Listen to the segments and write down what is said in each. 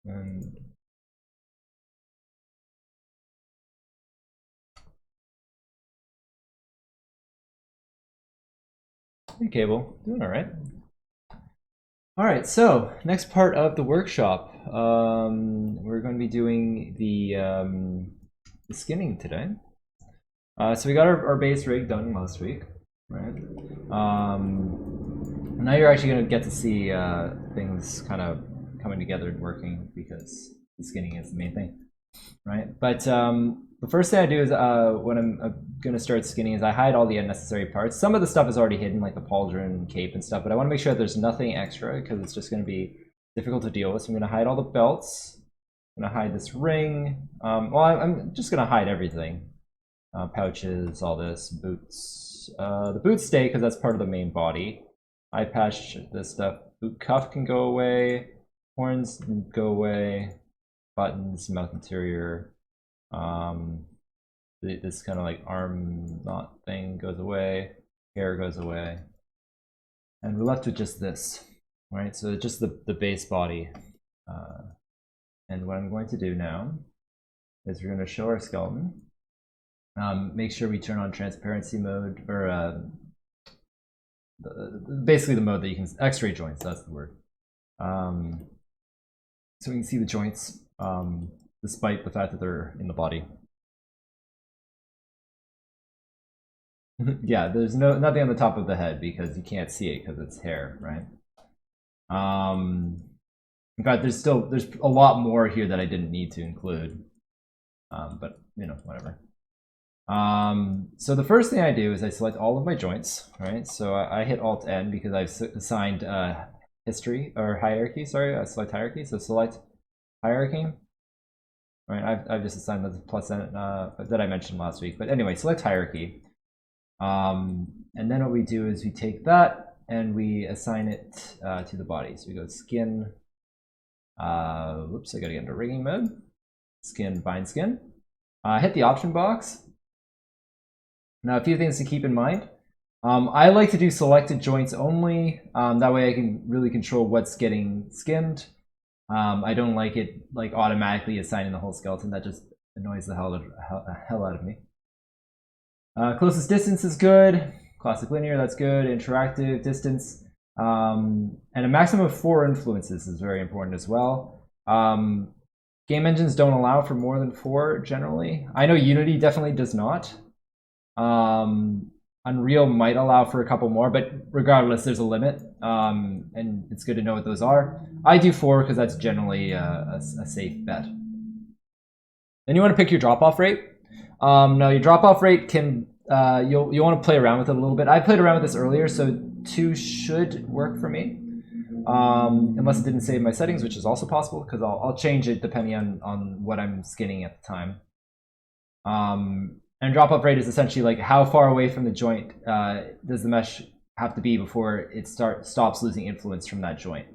And hey, Cable, doing all right. All right, so next part of the workshop, we're going to be doing the skinning today. So we got our base rig done last week, right? Now you're actually going to get to see things kind of coming together and working because the skinning is the main thing, right? But the first thing I do is when I'm going to start skinning is I hide all the unnecessary parts. Some of the stuff is already hidden, like the pauldron, cape, and stuff, but I want to make sure that there's nothing extra because it's just going to be difficult to deal with. So I'm going to hide all the belts. I'm going to hide this ring. Well, I'm just going to hide everything. Pouches, all this, boots. The boots stay because that's part of the main body. Eye patch, this stuff. Boot cuff can go away. Horns can go away. Buttons, mouth interior. This kind of like arm knot thing goes away. Hair goes away. And we're left with just this, right? So just the base body. And what I'm going to do now is we're going to show our skeleton. Make sure we turn on transparency mode, or basically the mode that you can X-ray joints. That's the word. So we can see the joints, despite the fact that they're in the body. Yeah, there's nothing on the top of the head because you can't see it because it's hair, right? In fact, there's a lot more here that I didn't need to include, but you know, whatever. So the first thing I do is I select all of my joints, right? So I hit Alt N because I've assigned history or hierarchy. Sorry, I select hierarchy. So select hierarchy. Right, I've just assigned the plus N that I mentioned last week. But anyway, select hierarchy. And then what we do is we take that and we assign it to the body. So we go skin. Whoops, I gotta get into rigging mode. Skin, bind skin. Hit the option box. Now, a few things to keep in mind. I like to do selected joints only. That way I can really control what's getting skinned. I don't like it like automatically assigning the whole skeleton. That just annoys the hell out of me. Closest distance is good. Classic linear, that's good. Interactive distance. And a maximum of 4 influences is very important as well. Game engines don't allow for more than 4 generally. I know Unity definitely does not. Unreal might allow for a couple more, but regardless, there's a limit, and it's good to know what those are. I do 4 because that's generally a safe bet. Then you want to pick your drop-off rate. Now your drop-off rate can you'll want to play around with it a little bit. I played around with this earlier, so 2 should work for me, unless it didn't save my settings, which is also possible because I'll change it depending on what I'm skinning at the time. And drop-off rate is essentially like how far away from the joint does the mesh have to be before it stops losing influence from that joint.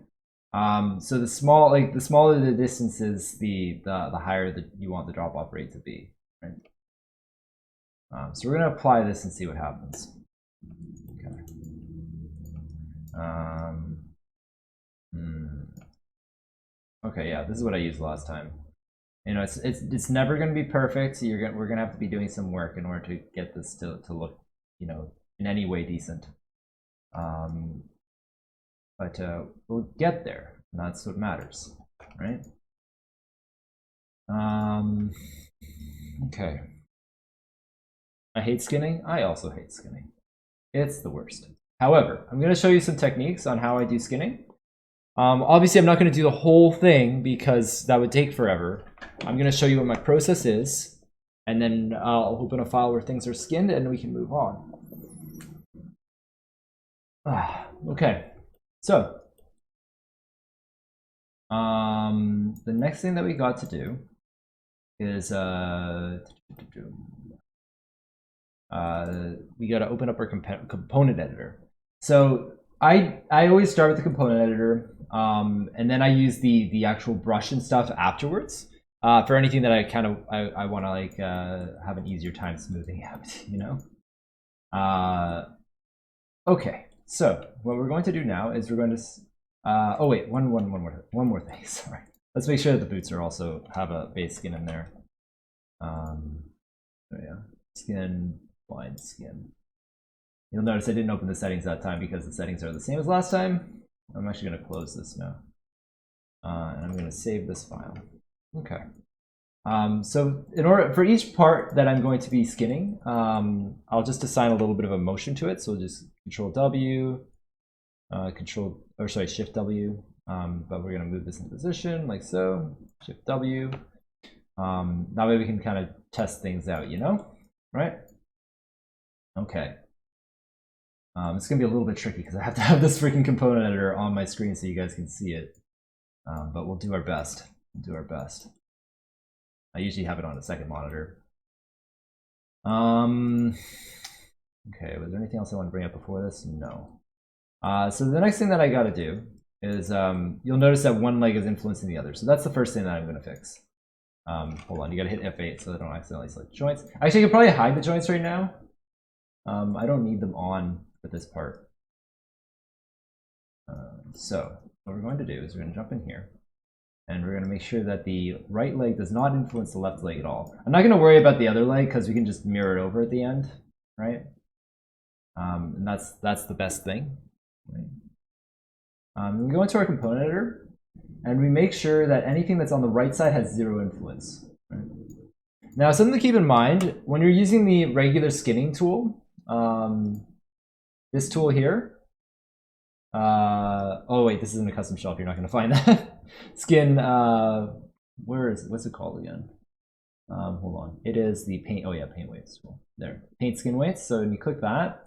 So the smaller the distance is, the higher that you want the drop-off rate to be. Right? So we're going to apply this and see what happens. Okay. Okay, yeah, this is what I used last time. You know, it's never going to be perfect. We're going to have to be doing some work in order to get this to look, you know, in any way decent. But we'll get there, and that's what matters, right? Okay. I hate skinning. I also hate skinning. It's the worst. However, I'm going to show you some techniques on how I do skinning. Obviously, I'm not going to do the whole thing because that would take forever. I'm going to show you what my process is, and then I'll open a file where things are skinned, and we can move on. Okay, so the next thing that we got to do is we got to open up our component editor. So I always start with the component editor, and then I use the actual brush and stuff afterwards for anything that I want to like have an easier time smoothing out, you know. Okay, so what we're going to do now is we're going to oh wait, one more thing. Sorry. Let's make sure that the boots are also have a base skin in there. So yeah, skin, blind skin. You'll notice I didn't open the settings that time because the settings are the same as last time. I'm actually going to close this now. And I'm going to save this file. Okay. So in order for each part that I'm going to be skinning, I'll just assign a little bit of a motion to it. So just Control W, Shift W. But we're going to move this into position like so. Shift W. That way we can kind of test things out, you know, right? Okay. It's going to be a little bit tricky because I have to have this freaking component editor on my screen so you guys can see it. But we'll do our best. We'll do our best. I usually have it on a second monitor. Okay, was there anything else I want to bring up before this? No. So the next thing that I got to do is you'll notice that one leg is influencing the other. So that's the first thing that I'm going to fix. Hold on, you got to hit F8 so I don't accidentally select joints. Actually, you can probably hide the joints right now. I don't need them on for this part. So what we're going to do is we're going to jump in here. And we're going to make sure that the right leg does not influence the left leg at all. I'm not going to worry about the other leg because we can just mirror it over at the end, right? And that's the best thing. Right? We go into our component editor, and we make sure that anything that's on the right side has 0 influence. Right? Now, something to keep in mind, when you're using the regular skinning tool, this tool here, oh wait, this isn't a custom shelf, you're not going to find that. Skin, what's it called again? Hold on, it is the paint, oh yeah, paint weights. There, paint skin weights. So when you click that,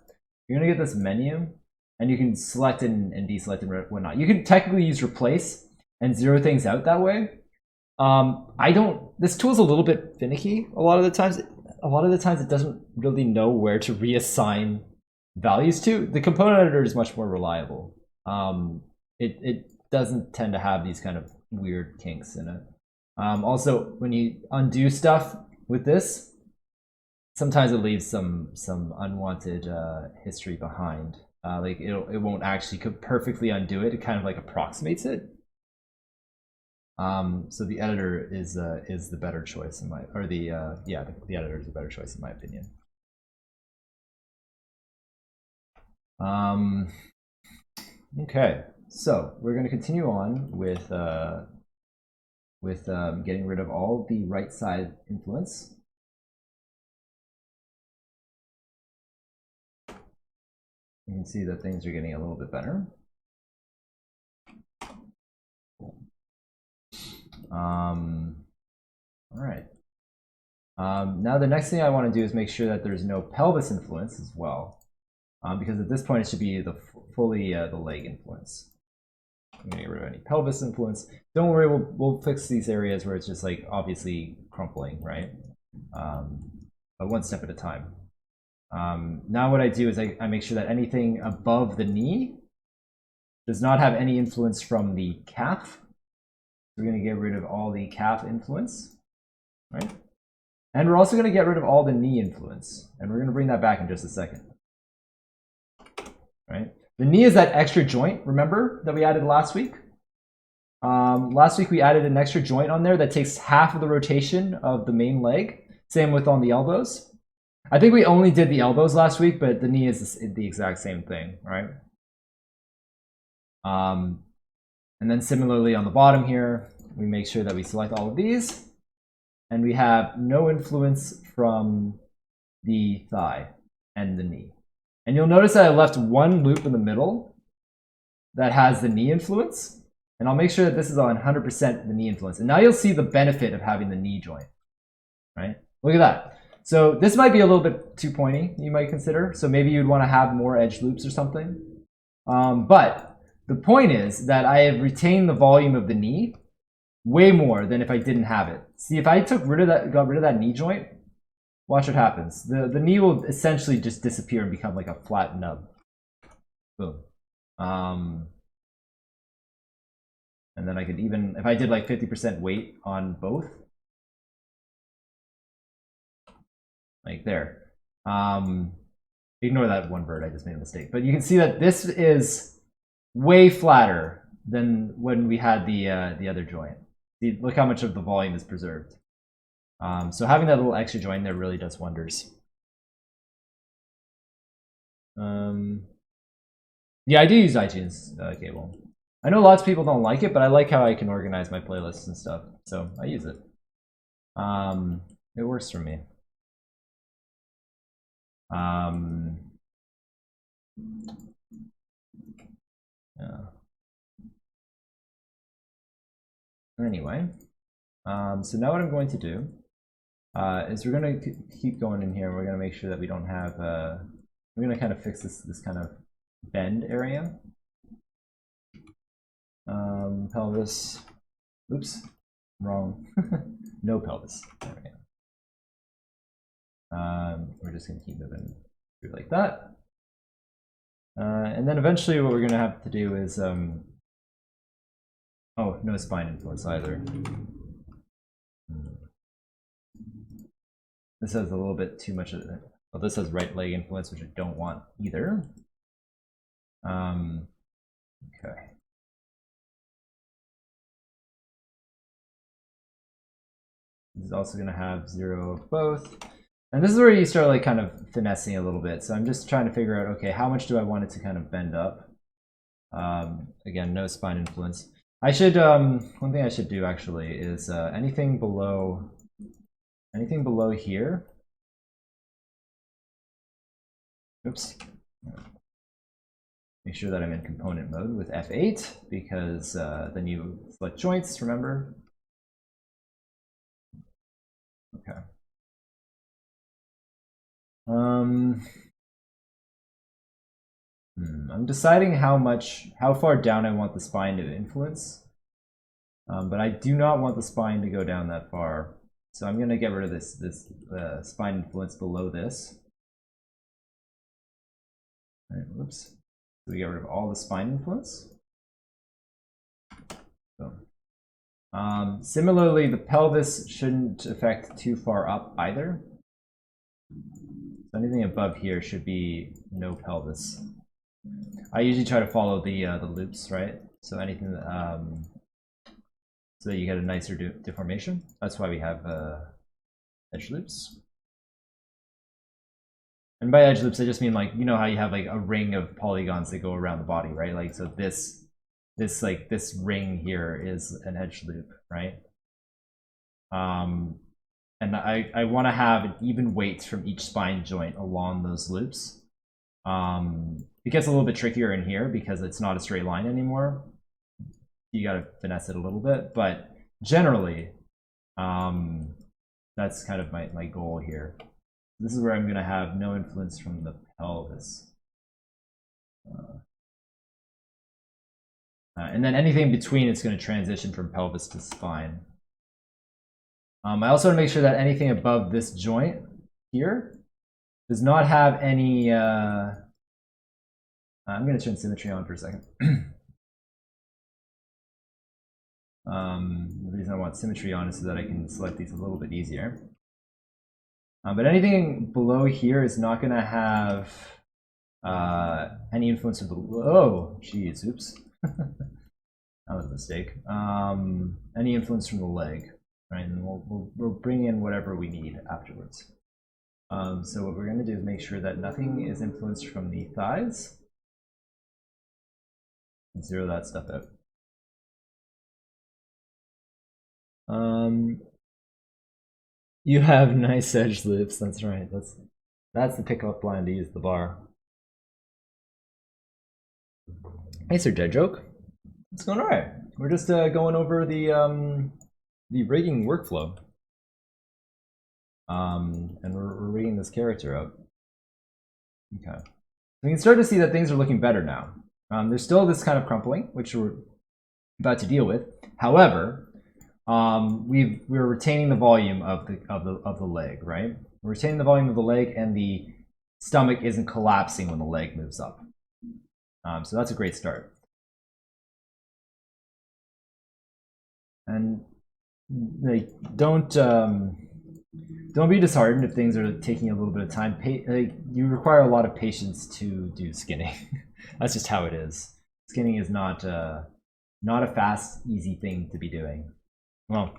you're going to get this menu, and you can select and deselect and whatnot. You can technically use replace and 0 things out that way. This tool's a little bit finicky a lot of the times. A lot of the times it doesn't really know where to reassign values to. The component editor is much more reliable. It doesn't tend to have these kind of weird kinks in it. Also, when you undo stuff with this, sometimes it leaves some unwanted history behind. Like it won't actually perfectly undo it. It kind of like approximates it. So the editor is the better choice in my, or the editor is the better choice in my opinion. Okay, so we're going to continue on with getting rid of all the right side influence. You can see that things are getting a little bit better. All right. Now the next thing I want to do is make sure that there's no pelvis influence as well, because at this point it should be the fully the leg influence. I'm gonna get rid of any pelvis influence. Don't worry, we'll fix these areas where it's just like obviously crumpling, right? But one step at a time. Now what I do is I make sure that anything above the knee does not have any influence from the calf. We're going to get rid of all the calf influence, right? And we're also going to get rid of all the knee influence. And we're going to bring that back in just a second, right? The knee is that extra joint, remember, that we added last week? Last week we added an extra joint on there that takes half of the rotation of the main leg. Same with on the elbows. I think we only did the elbows last week, but the knee is the exact same thing, right? And then similarly on the bottom here, we make sure that we select all of these, and we have no influence from the thigh and the knee. And you'll notice that I left one loop in the middle that has the knee influence, and I'll make sure that this is on 100% the knee influence. And now you'll see the benefit of having the knee joint, right? Look at that. So this might be a little bit too pointy, you might consider. So maybe you'd want to have more edge loops or something. But the point is that I have retained the volume of the knee way more than if I didn't have it. See, if I got rid of that knee joint, watch what happens. The knee will essentially just disappear and become like a flat nub. Boom. And then I could even, if I did like 50% weight on both, like there. Ignore that one bird, I just made a mistake. But you can see that this is way flatter than when we had the other joint. See, look how much of the volume is preserved. So having that little extra joint there really does wonders. Yeah, I do use iTunes cable. I know lots of people don't like it, but I like how I can organize my playlists and stuff, so I use it. It works for me. Yeah. Anyway, so now what I'm going to do is we're going to keep going in here. And we're going to make sure that we don't have. We're going to kind of fix this kind of bend area. Pelvis. Oops, wrong. No pelvis. There we go. We're just going to keep moving through like that. And then eventually what we're going to have to do is, oh, no spine influence either. This has a little bit too much of it. Well, this has right leg influence, which I don't want either. Okay. This is also going to have 0 of both. And this is where you start like kind of finessing a little bit. So I'm just trying to figure out, okay, how much do I want it to kind of bend up? Again, no spine influence. I should, one thing I should do actually is anything below here. Oops. Make sure that I'm in component mode with F8 because then you select joints, remember? Okay. I'm deciding how far down I want the spine to influence, but I do not want the spine to go down that far. So I'm going to get rid of this spine influence below this. All right, whoops. So we get rid of all the spine influence. So, similarly, the pelvis shouldn't affect too far up either. So anything above here should be no pelvis. I usually try to follow the loops, right? So anything so that you get a nicer deformation. That's why we have edge loops. And by edge loops, I just mean like, you know how you have like a ring of polygons that go around the body, right? Like, so this ring here is an edge loop, right? And I want to have an even weight from each spine joint along those loops. It gets a little bit trickier in here because it's not a straight line anymore. You got to finesse it a little bit, but generally, that's kind of my goal here. This is where I'm going to have no influence from the pelvis. And then anything between, it's going to transition from pelvis to spine. I also want to make sure that anything above this joint here does not have any... I'm going to turn symmetry on for a second. The reason I want symmetry on is so that I can select these a little bit easier. But anything below here is not going to have any influence of the... Oh, geez, oops. That was a mistake. Any influence from the leg, right? And we'll bring in whatever we need afterwards. So what we're going to do is make sure that nothing is influenced from the thighs. And zero that stuff out. You have nice edge loops. That's right. That's the pickup line to use the bar. Hey, Sir Dead Joke. It's going all right. We're just going over the rigging workflow, and we're rigging this character up. Okay, we can start to see that things are looking better now. There's still this kind of crumpling, which we're about to deal with. However, we're retaining the volume of the leg, right? We're retaining the volume of the leg, and the stomach isn't collapsing when the leg moves up. So that's a great start. And like, don't be disheartened if things are taking a little bit of time. You require a lot of patience to do skinning. That's just how it is. Skinning is not a fast, easy thing to be doing. well,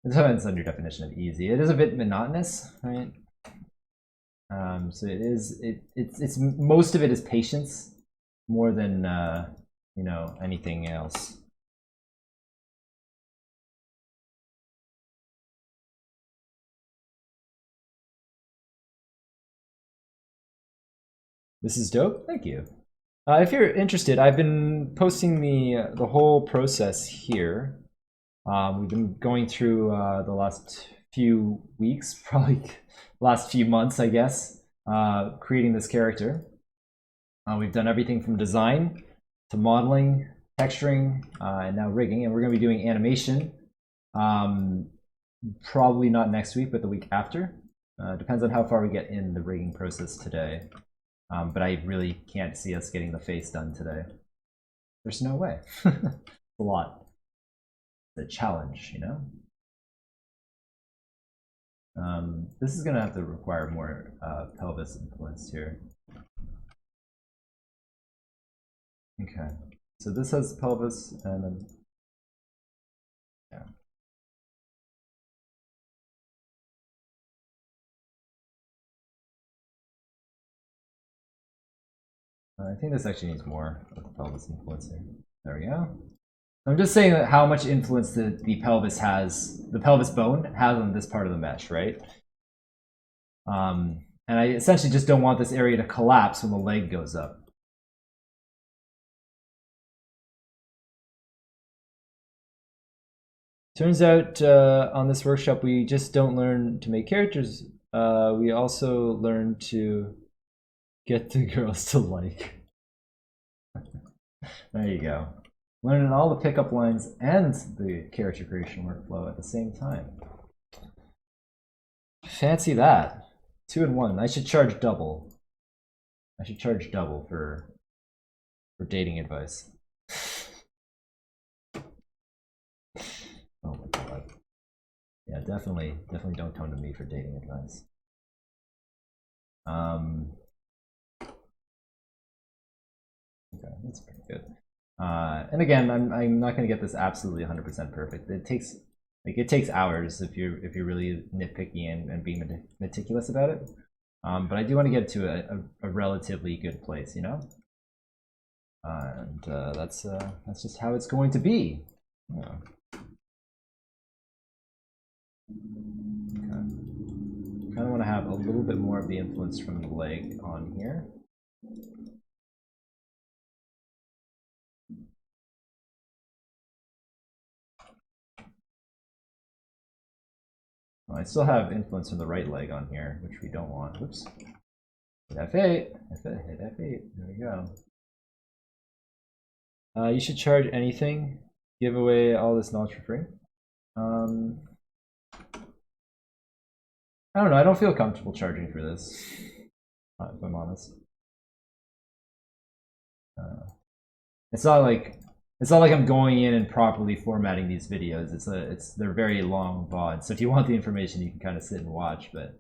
it depends on your definition of easy. It is a bit monotonous, right? So it's most of it is patience more than you know, anything else. This is dope. Thank you. If you're interested, I've been posting the whole process here. We've been going through the last few weeks, probably last few months, I guess, creating this character. We've done everything from design to modeling, texturing, and now rigging, and we're going to be doing animation. Probably not next week, but the week after. Depends on how far we get in the rigging process today. But I really can't see us getting the face done today. There's no way. It's a lot. It's a challenge, you know? This is going to have to require more pelvis influence here. Okay, so this has pelvis, and then yeah. I think this actually needs more of the pelvis influence here. There we go. I'm just saying that how much influence the pelvis has, the pelvis bone has on this part of the mesh, right? And I essentially just don't want this area to collapse when the leg goes up. Turns out on this workshop we just don't learn to make characters. We also learn to get the girls to like. There you go. Learning all the pickup lines and the character creation workflow at the same time. Fancy that. 2 in 1. I should charge double. I should charge double for dating advice. Oh my god. Yeah, definitely don't come to me for dating advice. Okay, that's pretty good. And again, I'm not going to get this absolutely 100% perfect. It takes hours if you're really nitpicky and being meticulous about it. But I do want to get to a relatively good place, you know. And that's just how it's going to be. Yeah. Okay. Kind of want to have a little bit more of the influence from the leg on here. I still have influence from the right leg on here, which we don't want. Whoops. Hit F8. Hit F8. There we go. You should charge anything. Give away all this knowledge for free. I don't know. I don't feel comfortable charging for this, if I'm honest. It's not like I'm going in and properly formatting these videos. They're very long VODs. So if you want the information, you can kind of sit and watch. But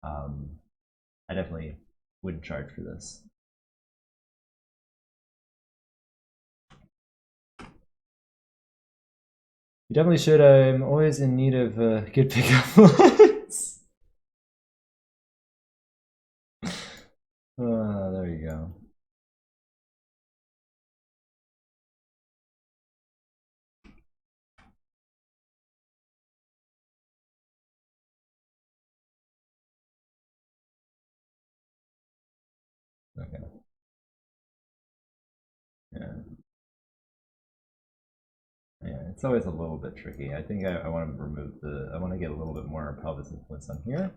I definitely wouldn't charge for this. You definitely should. I'm always in need of good pickup lines. There you go. Okay. Yeah. Yeah, it's always a little bit tricky. I think I want to remove I want to get a little bit more pelvis influence on here.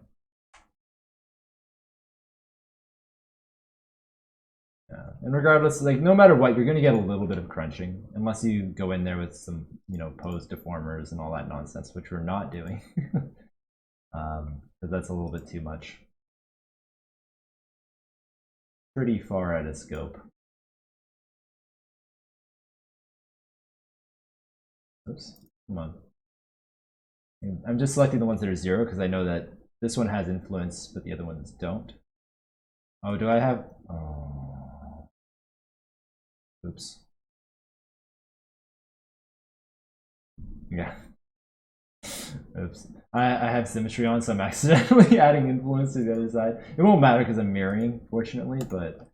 Yeah, and regardless, like no matter what, you're going to get a little bit of crunching, unless you go in there with some, you know, pose deformers and all that nonsense, which we're not doing, because that's a little bit too much. Pretty far out of scope. Oops, come on. I'm just selecting the ones that are 0 because I know that this one has influence, but the other ones don't. Oh, do I have? Oh. Oops. Yeah. Oops. I have symmetry on, so I'm accidentally adding influence to the other side. It won't matter because I'm mirroring, fortunately, but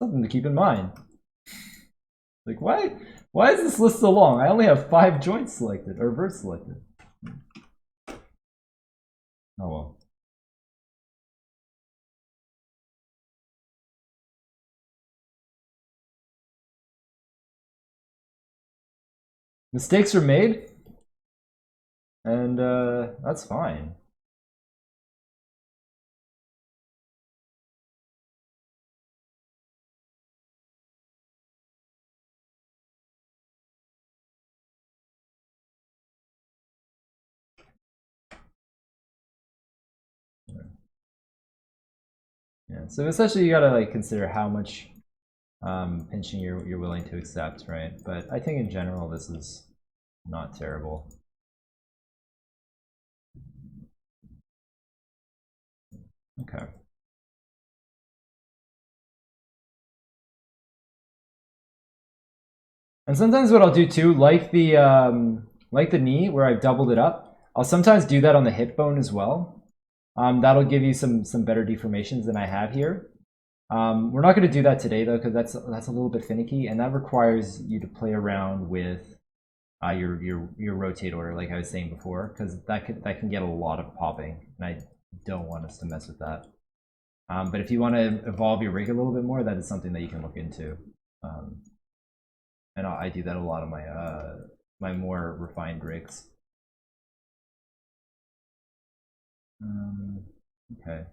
something to keep in mind. Like, why is this list so long? I only have 5 joints selected, or verts selected. Oh well. Mistakes are made, and that's fine. Yeah. So essentially, you gotta like consider how much pinching you're willing to accept, right? But I think in general, this is not terrible. Okay. And sometimes what I'll do too, like the knee where I've doubled it up, I'll sometimes do that on the hip bone as well. That'll give you some better deformations than I have here. We're not going to do that today though, because that's a little bit finicky, and that requires you to play around with your rotate order, like I was saying before, because that can get a lot of popping, and I don't want us to mess with that. But if you want to evolve your rig a little bit more, that is something that you can look into. And I do that a lot on my my more refined rigs. Okay.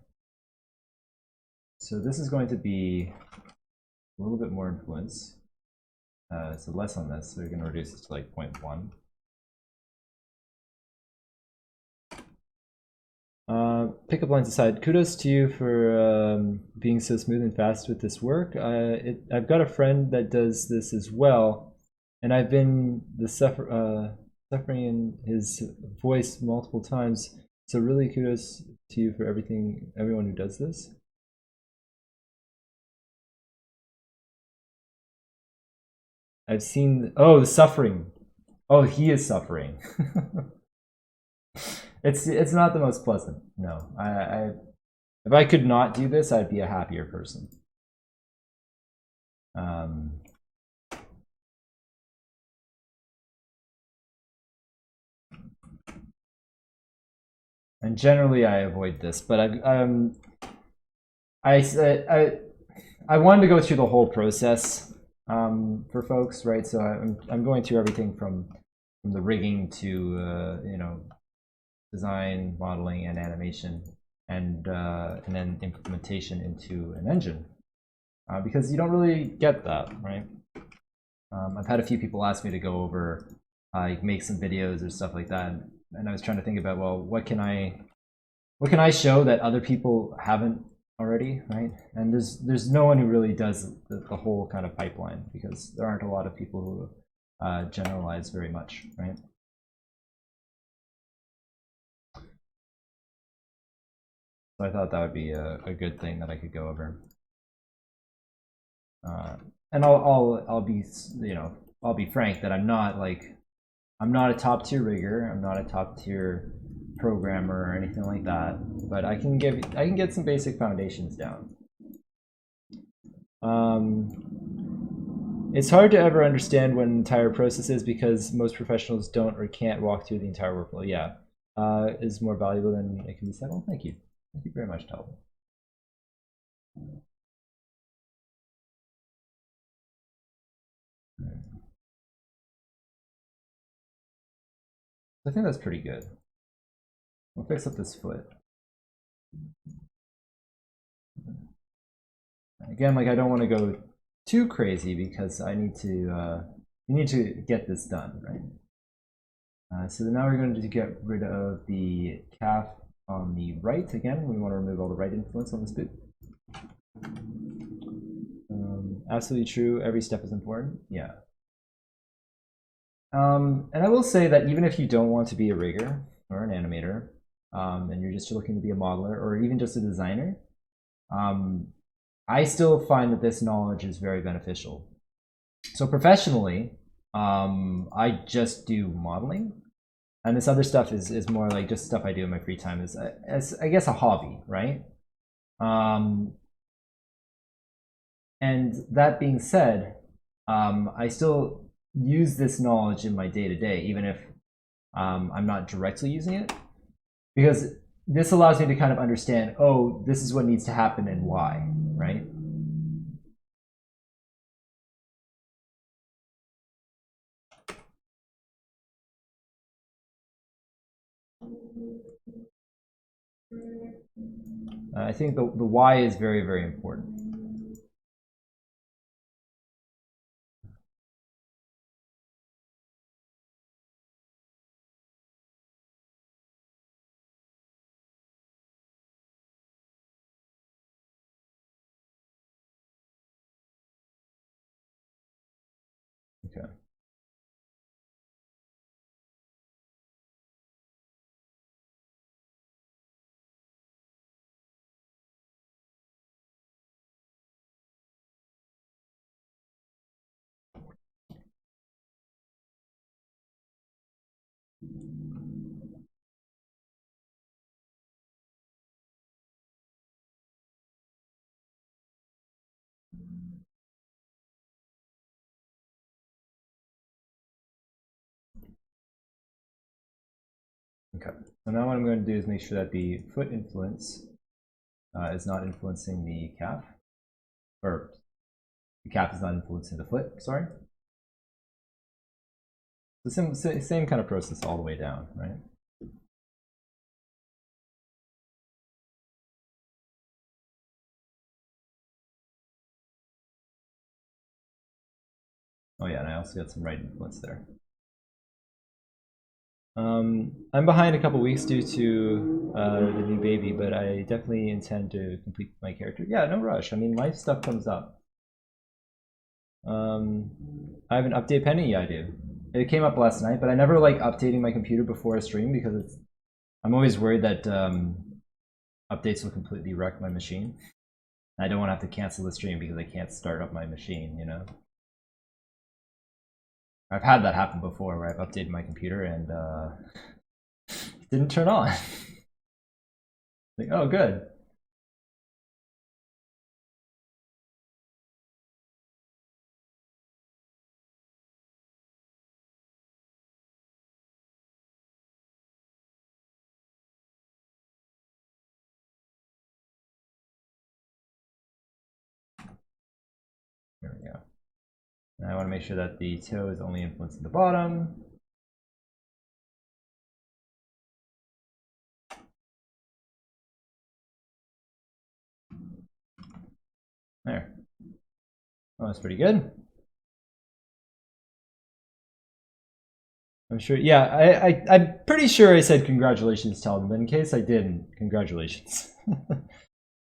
So this is going to be a little bit more influence. So less on this, so we're going to reduce this to like 0.1. Pickup lines aside, kudos to you for being so smooth and fast with this work. I've got a friend that does this as well, and I've been suffering in his voice multiple times. So really kudos to you for everyone who does this. I've seen, oh, the suffering. Oh, he is suffering. It's not the most pleasant. No, if I could not do this, I'd be a happier person. And generally, I avoid this, but I wanted to go through the whole process for folks, right? So I'm going through everything from the rigging to you know, design, modeling, and animation, and then implementation into an engine, because you don't really get that, right? I've had a few people ask me to go over, make some videos or stuff like that, and I was trying to think about, well, what can I show that other people haven't already, right? And there's no one who really does the whole kind of pipeline, because there aren't a lot of people who generalize very much, right? So I thought that would be a good thing that I could go over. And I'll be, you know, I'll be frank that I'm not a top tier rigger. I'm not a top tier programmer or anything like that. But I can get some basic foundations down. It's hard to ever understand what an entire process is, because most professionals don't or can't walk through the entire workflow. Yeah, is more valuable than it can be said. Well, thank you very much, Talbot. I think that's pretty good. We'll fix up this foot. Again, like, I don't want to go too crazy, because I need to we need to get this done, right? So now we're going to get rid of the calf on the right. Again, we want to remove all the right influence on this boot. Absolutely true. Every step is important. Yeah. And I will say that even if you don't want to be a rigger or an animator, and you're just looking to be a modeler or even just a designer, I still find that this knowledge is very beneficial. So professionally, I just do modeling, And this other stuff is more like just stuff I do in my free time, as I guess a hobby, right? And that being said, I still use this knowledge in my day-to-day, even if I'm not directly using it, because this allows me to kind of understand, oh, this is what needs to happen and why, right? I think the why is very, very important. Okay. Okay, so now what I'm going to do is make sure that the foot influence is not influencing the calf, or the calf is not influencing the foot, sorry. The same kind of process all the way down, right? Oh yeah, and I also got some right influence there. I'm behind a couple weeks due to the new baby, but I definitely intend to complete my character. Yeah, no rush. I mean, life stuff comes up. I have an update pending. Yeah, I do. It came up last night, but I never like updating my computer before a stream because I'm always worried that updates will completely wreck my machine. I don't want to have to cancel the stream because I can't start up my machine, you know? I've had that happen before where I've updated my computer and it didn't turn on. Like, oh, good. There we go. And I want to make sure that the toe is only influencing the bottom. There. Oh, that's pretty good. I'm sure. Yeah, I'm pretty sure I said congratulations, Talon, but in case I didn't, congratulations.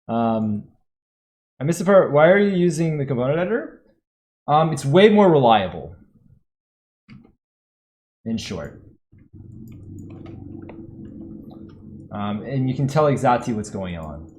I missed the part. Why are you using the component editor? It's way more reliable. In short. And you can tell exactly what's going on.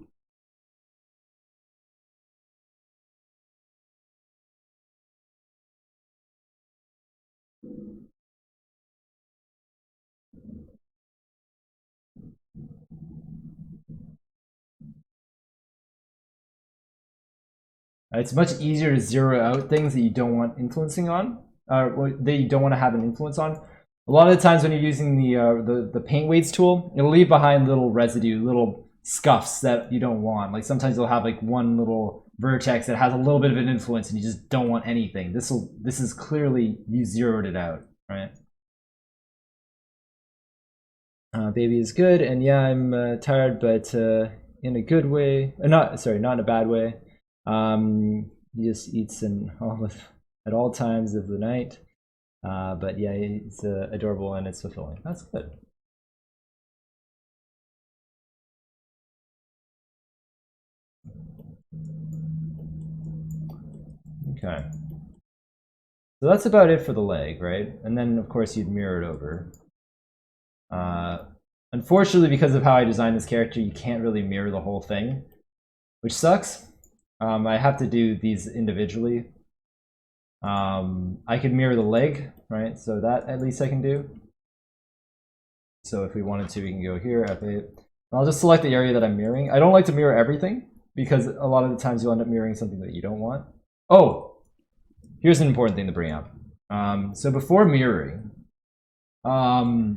It's much easier to zero out things that you don't want influencing on, that you don't want to have an influence on. A lot of the times when you're using the paint weights tool, it'll leave behind little residue, little scuffs that you don't want. Like sometimes you'll have like one little vertex that has a little bit of an influence and you just don't want anything. This is clearly, you zeroed it out, right? Baby is good, and yeah, I'm tired, but in a good way. Not in a bad way. He just eats at all times of the night. But yeah, it's adorable and it's fulfilling. That's good. Okay. So that's about it for the leg, right? And then of course you'd mirror it over. Unfortunately, because of how I designed this character, you can't really mirror the whole thing, which sucks. I have to do these individually. I could mirror the leg, right? So that at least I can do. So if we wanted to, we can go here, F8. I'll just select the area that I'm mirroring. I don't like to mirror everything because a lot of the times you'll end up mirroring something that you don't want. Oh, here's an important thing to bring up. So before mirroring, you'll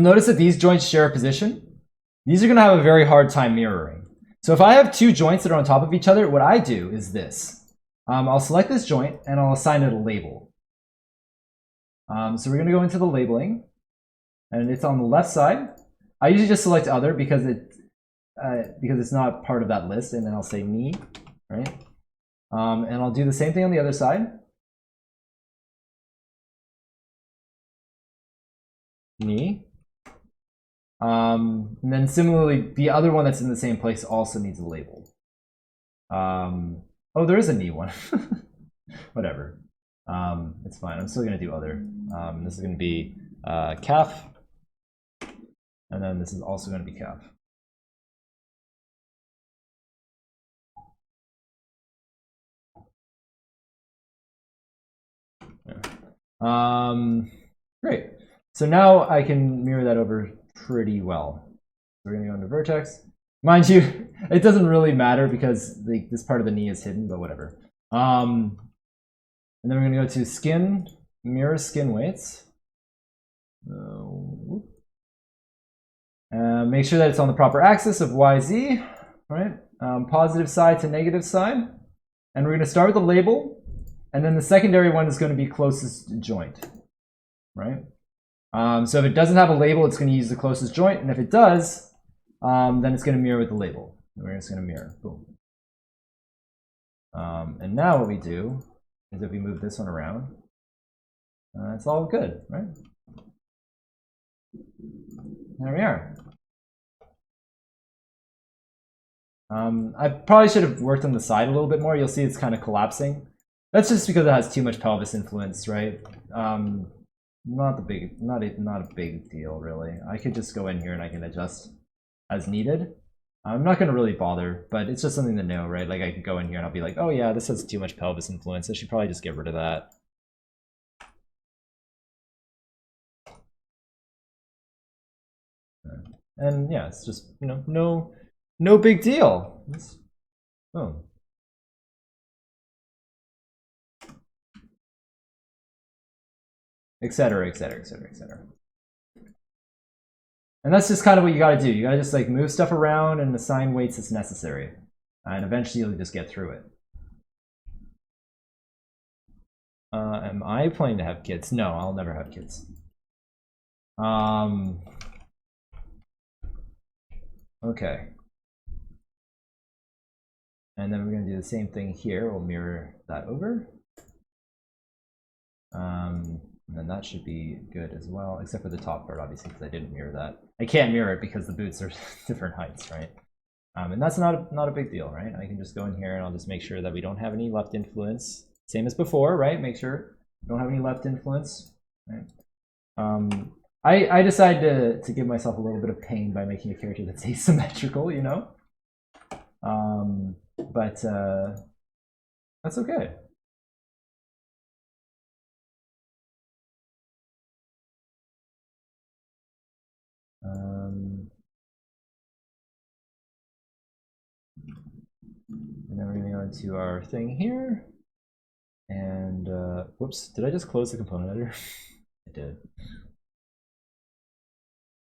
notice that these joints share a position. These are going to have a very hard time mirroring. So if I have two joints that are on top of each other, what I do is this. I'll select this joint and I'll assign it a label. So we're going to go into the labeling, and it's on the left side. I usually just select other because it's not part of that list, and then I'll say knee, right? And I'll do the same thing on the other side. Knee. And then similarly, the other one that's in the same place also needs a label. Oh, there is a knee one. Whatever. It's fine. I'm still going to do other. This is going to be calf. And then this is also going to be calf. Yeah. Great. So now I can mirror that over pretty well. We're going to go into vertex. Mind you, it doesn't really matter because this part of the knee is hidden, but whatever. And then we're going to go to skin, mirror skin weights. Make sure that it's on the proper axis of YZ, right? Positive side to negative side. And we're going to start with the label. And then the secondary one is going to be closest joint, right? So if it doesn't have a label, it's going to use the closest joint. And if it does, then it's going to mirror with the label. We're just going to mirror. Boom. And now what we do is if we move this one around, it's all good, right? There we are. I probably should have worked on the side a little bit more. You'll see it's kind of collapsing. That's just because it has too much pelvis influence, right? Not a big deal, really. I could just go in here and I can adjust as needed. I'm not going to really bother, but it's just something to know, right? Like I could go in here and I'll be like, oh yeah, this has too much pelvis influence. I should probably just get rid of that. And yeah, it's just, you know, no big deal. Oh. Etc., etc., etc., etc. And that's just kind of what you got to do. You got to just like move stuff around and assign weights as necessary. And eventually you'll just get through it. Am I planning to have kids? No, I'll never have kids. Okay. And then we're going to do the same thing here. We'll mirror that over. And then that should be good as well, except for the top part, obviously, because I didn't mirror that. I can't mirror it because the boots are different heights, right? And that's not a big deal, right? I can just go in here and I'll just make sure that we don't have any left influence. Same as before, right? Make sure we don't have any left influence, right? I decided to give myself a little bit of pain by making a character that's asymmetrical, you know? But that's okay. And then we're going to go into our thing here. And whoops, did I just close the component editor? I did.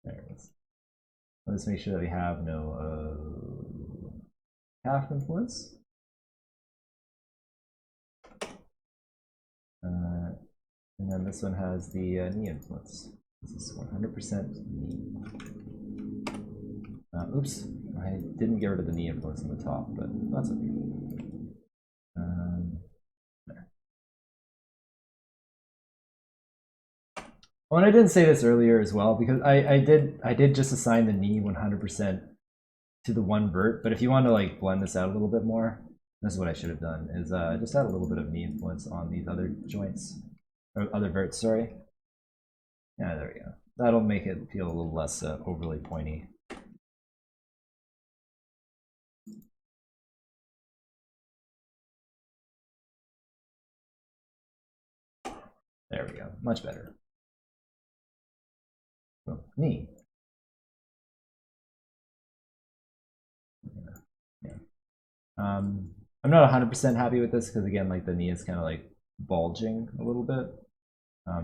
There it is. Let's make sure that we have no half influence. And then this one has the knee influence. This is 100% knee. Oops, I didn't get rid of the knee influence on the top, but that's okay. There. Oh, and I didn't say this earlier as well because I did just assign the knee 100% to the one vert. But if you want to like blend this out a little bit more, this is what I should have done: is just add a little bit of knee influence on these other joints or other verts. Sorry. Yeah, there we go. That'll make it feel a little less overly pointy. There we go. Much better. Boom. Knee. Yeah. I'm not 100% happy with this because again, like the knee is kind of like bulging a little bit.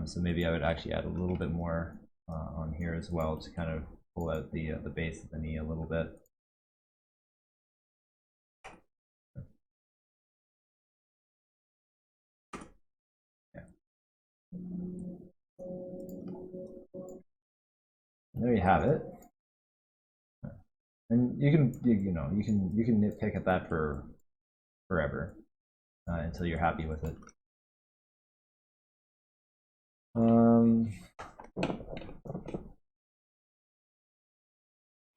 So maybe I would actually add a little bit more on here as well to kind of pull out the base of the knee a little bit. Yeah. And there you have it. And you can you can nitpick at that for forever until you're happy with it.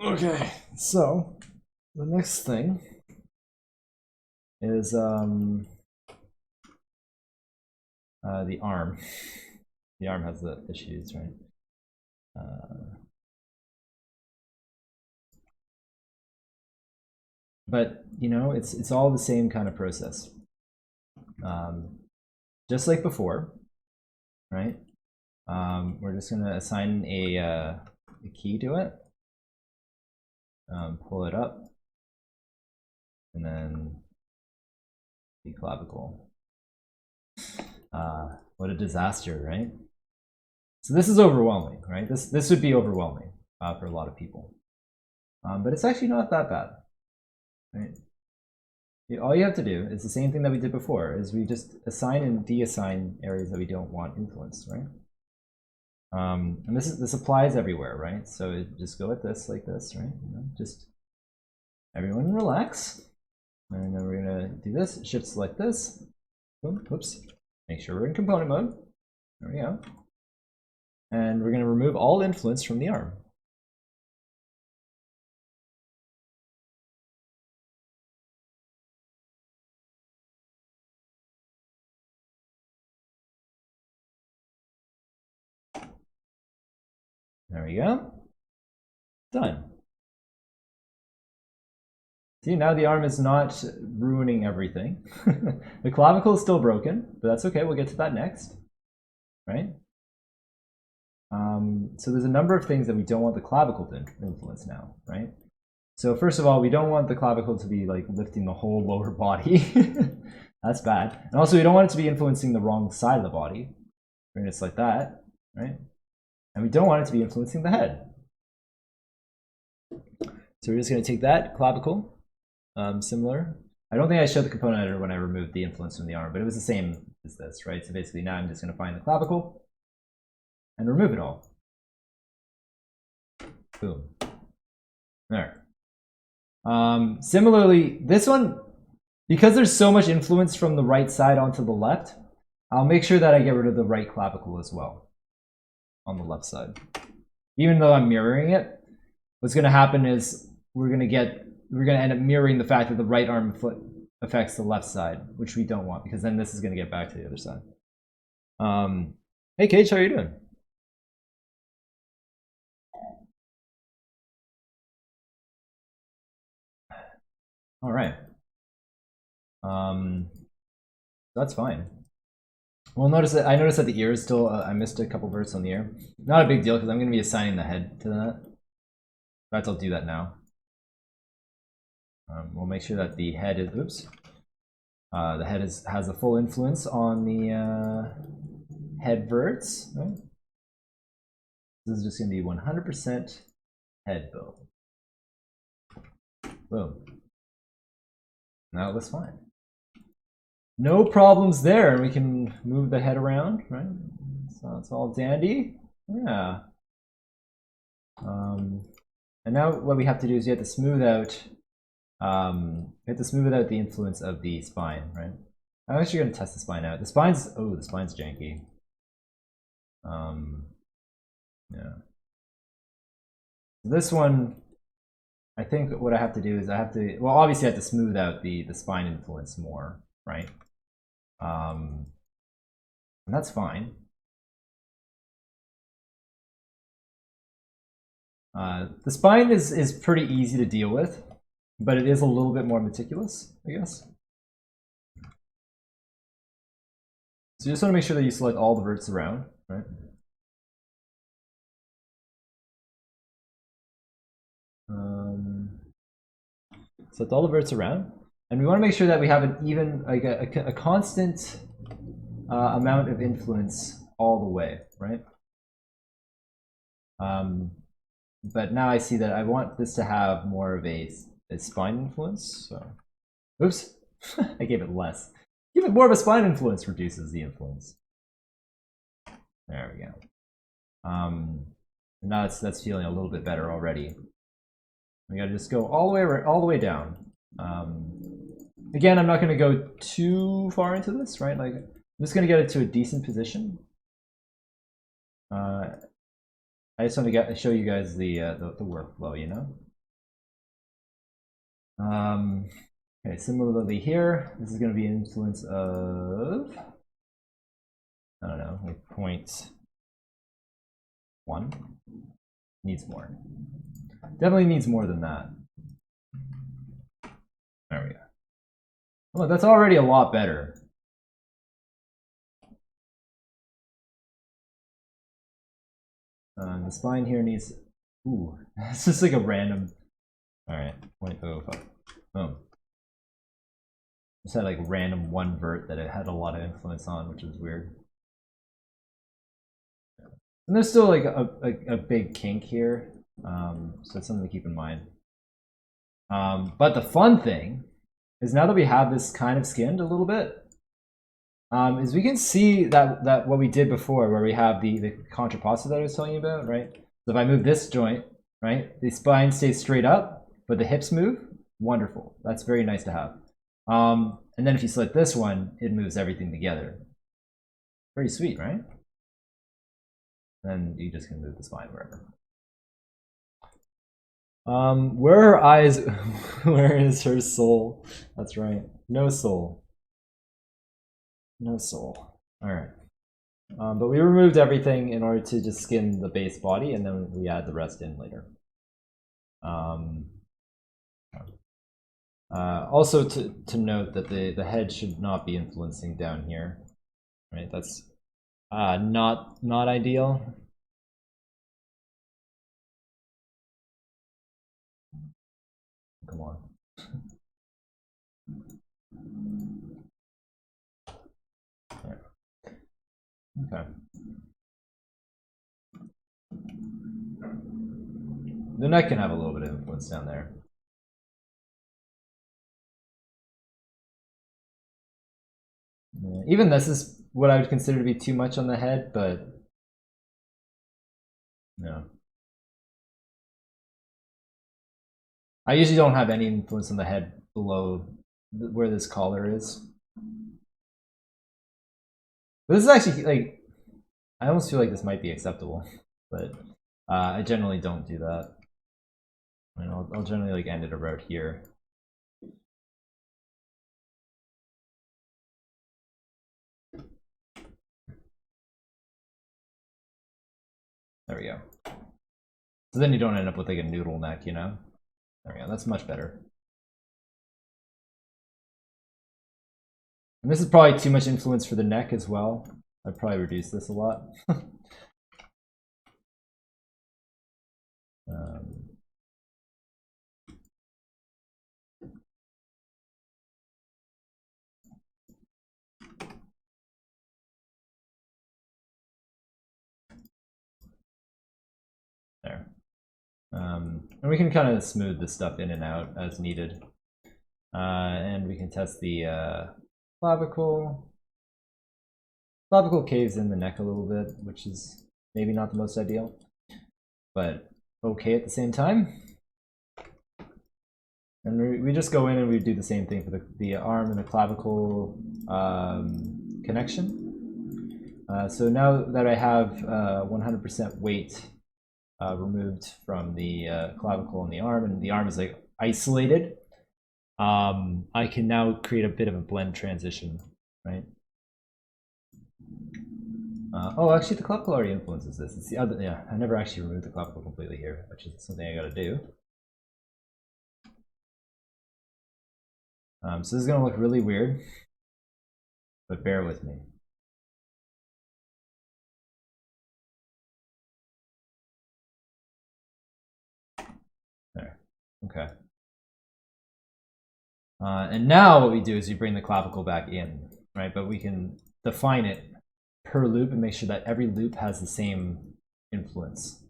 Okay, so the next thing is the arm. The arm has the issues, right? But you know, it's all the same kind of process. Just like before, right? We're just gonna assign a key to it. Pull it up, and then the clavicle. What a disaster, right? So this is overwhelming, right? This would be overwhelming for a lot of people, but it's actually not that bad, right? All you have to do is the same thing that we did before, is we just assign and deassign areas that we don't want influenced, right? And this applies everywhere, right? So just go at this like this, right? You know, just everyone relax, and then we're gonna do this. Shift select this. Boom. Oops. Make sure we're in component mode. There we go. And we're gonna remove all influence from the arm. There we go. Done. See, now the arm is not ruining everything. The clavicle is still broken, but that's okay. We'll get to that next, right? So there's a number of things that we don't want the clavicle to influence now, right? So first of all, we don't want the clavicle to be like lifting the whole lower body. That's bad. And also we don't want it to be influencing the wrong side of the body. We're gonna select that, right? And we don't want it to be influencing the head. So we're just gonna take that clavicle, similar. I don't think I showed the component editor when I removed the influence from the arm, but it was the same as this, right? So basically now I'm just gonna find the clavicle and remove it all. Boom. There. Similarly, this one, because there's so much influence from the right side onto the left, I'll make sure that I get rid of the right clavicle as well on the left side. Even though I'm mirroring it, what's going to happen is we're going to end up mirroring the fact that the right arm foot affects the left side, which we don't want, because then this is going to get back to the other side. Hey, Cage, how are you doing? All right. That's fine. Well, I noticed that the ear is still, I missed a couple verts on the ear. Not a big deal, because I'm going to be assigning the head to that. In fact, I'll do that now. We'll make sure that the head is, oops. The head has the full influence on the head verts, right? This is just going to be 100% head build. Boom. Now it looks fine. No problems there, and we can move the head around, right? So it's all dandy. Yeah. And now what we have to do is you have to smooth out. The influence of the spine, right? I'm actually going to test the spine out. The spine's janky. Yeah. This one, I think what I have to do is obviously I have to smooth out the spine influence more, right? And that's fine. The spine is pretty easy to deal with, but it is a little bit more meticulous, I guess. So you just want to make sure that you select all the verts around, right? Select all the verts around. And we want to make sure that we have an even, like a constant amount of influence all the way, right? But now I see that I want this to have more of a spine influence. So, oops, I gave it less. Give it more of a spine influence, reduces the influence. There we go. Now that's feeling a little bit better already. We gotta just go all the way down. Again, I'm not gonna go too far into this, right? Like, I'm just gonna get it to a decent position. I just want to show you guys the workflow, you know. Okay, similarly here, this is going to be an influence of, I don't know, like 0.1. Needs more. Definitely needs more than that. There we go. Well, that's already a lot better. The spine here needs, ooh, it's just like a random, all right, 0.05. Boom. Just had like random one vert that it had a lot of influence on, which is weird. And there's still like a big kink here, so it's something to keep in mind. But the fun thing is now that we have this kind of skinned a little bit, is we can see that what we did before, where we have the contrapposto that I was telling you about, right? So if I move this joint, right, the spine stays straight up, but the hips move. Wonderful. That's very nice to have. And then if you select this one, it moves everything together. Pretty sweet, right? Then you just can move the spine wherever. Where are her eyes? Where is her soul? That's right. No soul. No soul. Alright. But we removed everything in order to just skin the base body, and then we add the rest in later. Also to note that the head should not be influencing down here. Right, that's not ideal. Come on. Okay. The neck can have a little bit of influence down there. Yeah, even this is what I would consider to be too much on the head, but no. I usually don't have any influence on the head below where this collar is. But this is actually, like, I almost feel like this might be acceptable, but I generally don't do that. I mean, I'll generally like end it about here. There we go. So then you don't end up with like a noodle neck, you know? There we go, that's much better. And this is probably too much influence for the neck as well. I'd probably reduce this a lot. There. And we can kind of smooth this stuff in and out as needed. And we can test the clavicle. Clavicle caves in the neck a little bit, which is maybe not the most ideal, but okay at the same time. And we just go in and we do the same thing for the arm and the clavicle connection. So now that I have 100% weight removed from the clavicle and the arm is like isolated, I can now create a bit of a blend transition, right? Oh, actually, the clavicle already influences this. It's the other, yeah. I never actually removed the clavicle completely here, which is something I got to do. So this is going to look really weird, but bear with me. There. Okay. And now what we do is we bring the clavicle back in, right? But we can define it per loop and make sure that every loop has the same influence.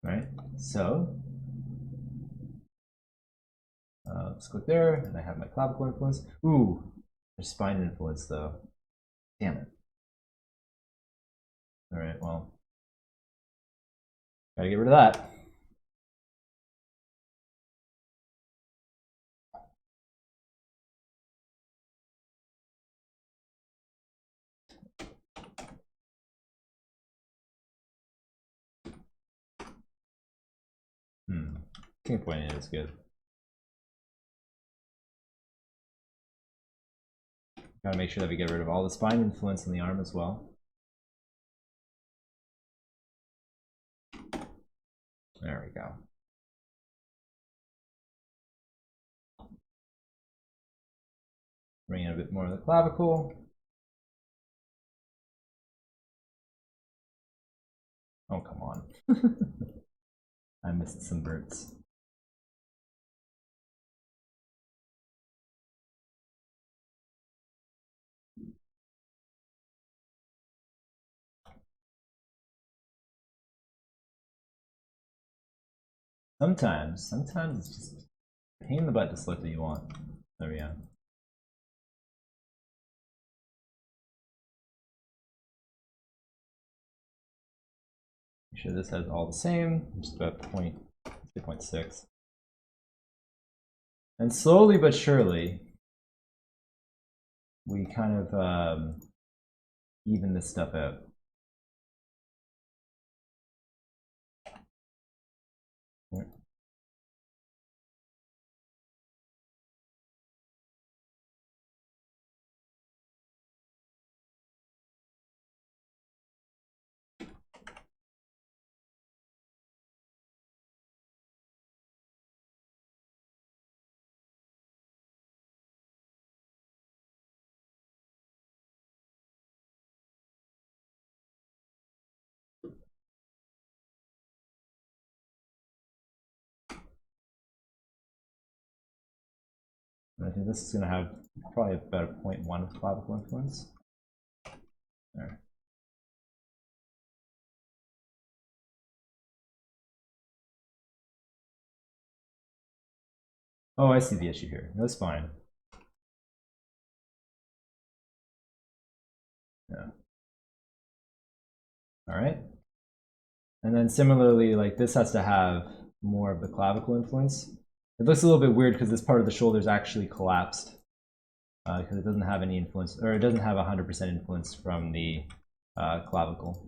Right? So let's click there, and I have my clavicle influence. Ooh, there's spine influence though. Damn it. All right, well, gotta get rid of that. I think pointing is good. Gotta make sure that we get rid of all the spine influence in the arm as well. There we go. Bring in a bit more of the clavicle. Oh, come on. I missed some verts. Sometimes it's just a pain in the butt to select what you want. There we go. Make sure this has all the same, just about 0.6. And slowly but surely, we kind of even this stuff out. I think this is going to have probably about a 0.1 of clavicle influence. There. Oh, I see the issue here. No spine. Yeah. All right. And then similarly, like this has to have more of the clavicle influence. It looks a little bit weird because this part of the shoulder is actually collapsed because it doesn't have any influence, or it doesn't have 100% influence from the clavicle.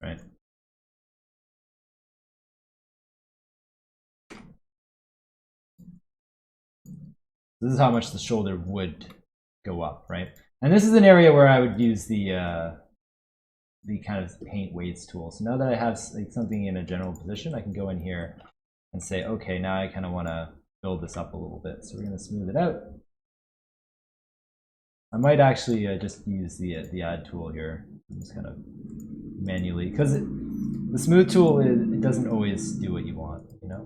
Right. This is how much the shoulder would go up, right? And this is an area where I would use the kind of paint weights tool. So now that I have like something in a general position, I can go in here and say, okay, now I kind of want to build this up a little bit. So we're going to smooth it out. I might actually just use the add tool here, just kind of manually, because the smooth tool it doesn't always do what you want, you know.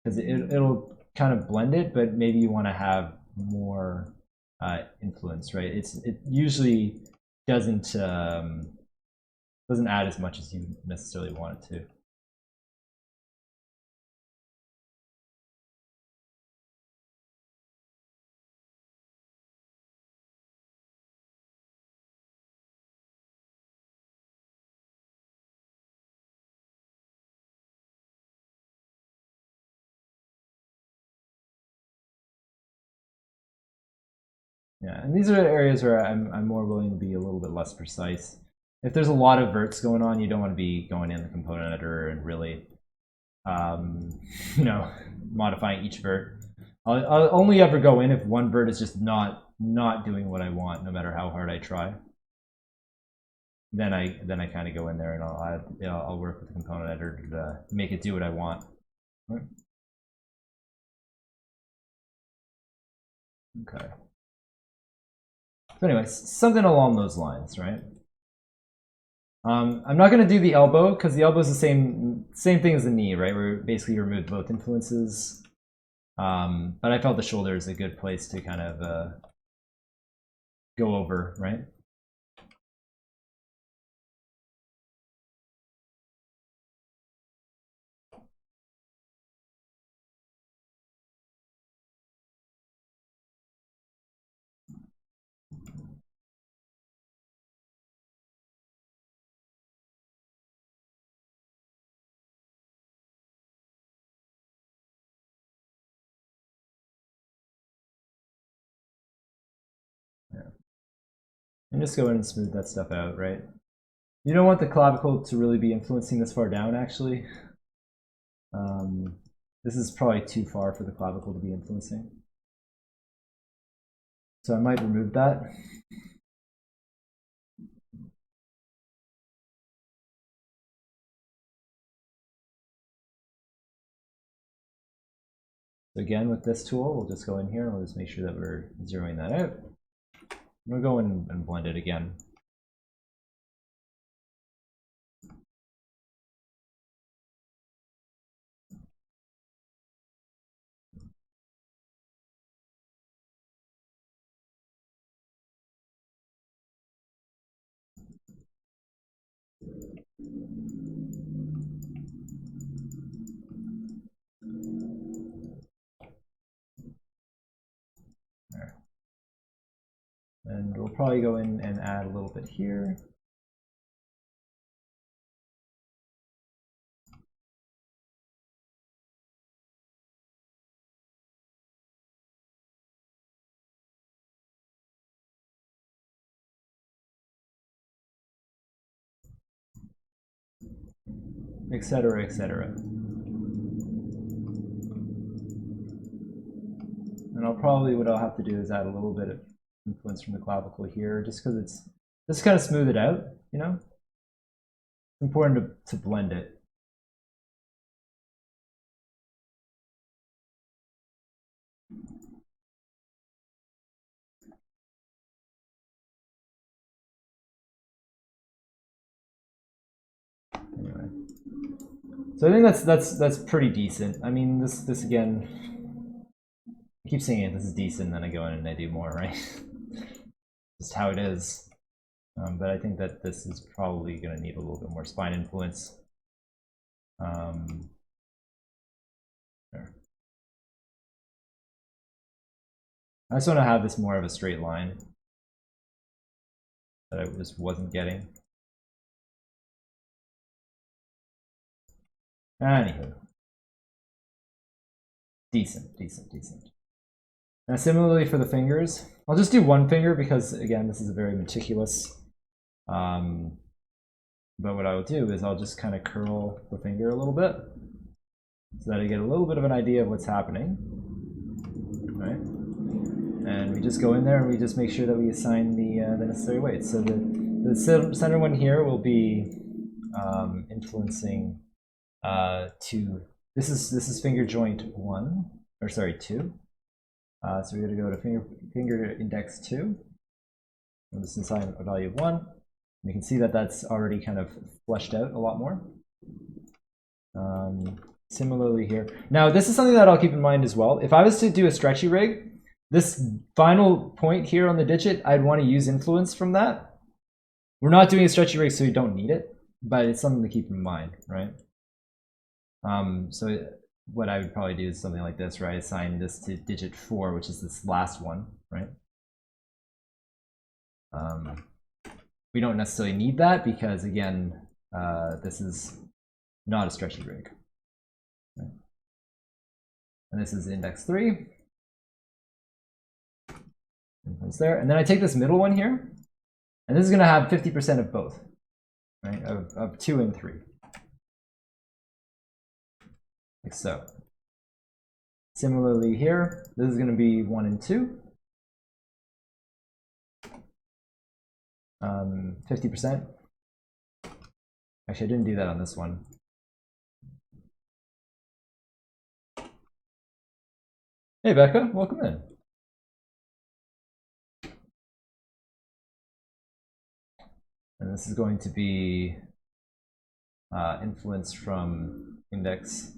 Because it'll kind of blend it, but maybe you want to have more influence, right? It usually doesn't add as much as you necessarily want it to. Yeah, and these are areas where I'm more willing to be a little bit less precise. If there's a lot of verts going on, you don't want to be going in the component editor and really, you know, modifying each vert. I'll only ever go in if one vert is just not doing what I want, no matter how hard I try. Then I kind of go in there and I'll work with the component editor to make it do what I want. Right. Okay. So anyways, something along those lines, right? I'm not going to do the elbow because the elbow is the same thing as the knee, right? Where basically remove both influences. But I felt the shoulder is a good place to kind of go over, right? Yeah. And just go in and smooth that stuff out, right? You don't want the clavicle to really be influencing this far down, actually. This is probably too far for the clavicle to be influencing. So I might remove that. So again, with this tool, we'll just go in here and we'll just make sure that we're zeroing that out. We'll go in and blend it again. There. And we'll probably go in and add a little bit here. Etc., etc. And what I'll have to do is add a little bit of influence from the clavicle here, just because it's just kind of smooth it out, you know? It's important to blend it. Anyway. So I think that's pretty decent. I mean, this again, I keep saying it, this is decent, then I go in and I do more, right? Just how it is. But I think that this is probably going to need a little bit more spine influence. There. I just want to have this more of a straight line that I just wasn't getting. Anywho. Decent, decent, decent. Now similarly for the fingers, I'll just do one finger because again, this is a very meticulous. But what I will do is I'll just kind of curl the finger a little bit so that I get a little bit of an idea of what's happening, right? And we just go in there and we just make sure that we assign the necessary weights. So the center one here will be influencing to this is finger joint 1, or sorry, 2. So we're going to go to finger index 2. We'll just assign a value of 1. And you can see that that's already kind of fleshed out a lot more. Similarly here. Now, this is something that I'll keep in mind as well. If I was to do a stretchy rig, this final point here on the digit, I'd want to use influence from that. We're not doing a stretchy rig, so you don't need it, but it's something to keep in mind, right? So what I would probably do is something like this, where I assign this to digit 4, which is this last one, right? We don't necessarily need that because, again, this is not a stretchy rig. Right? And this is index 3. Influence there. And then I take this middle one here, and this is going to have 50% of both, right? Of 2 and 3. Like so. Similarly here, this is going to be 1 and 2. 50%. Actually, I didn't do that on this one. Hey, Becca, welcome in. And this is going to be influence from index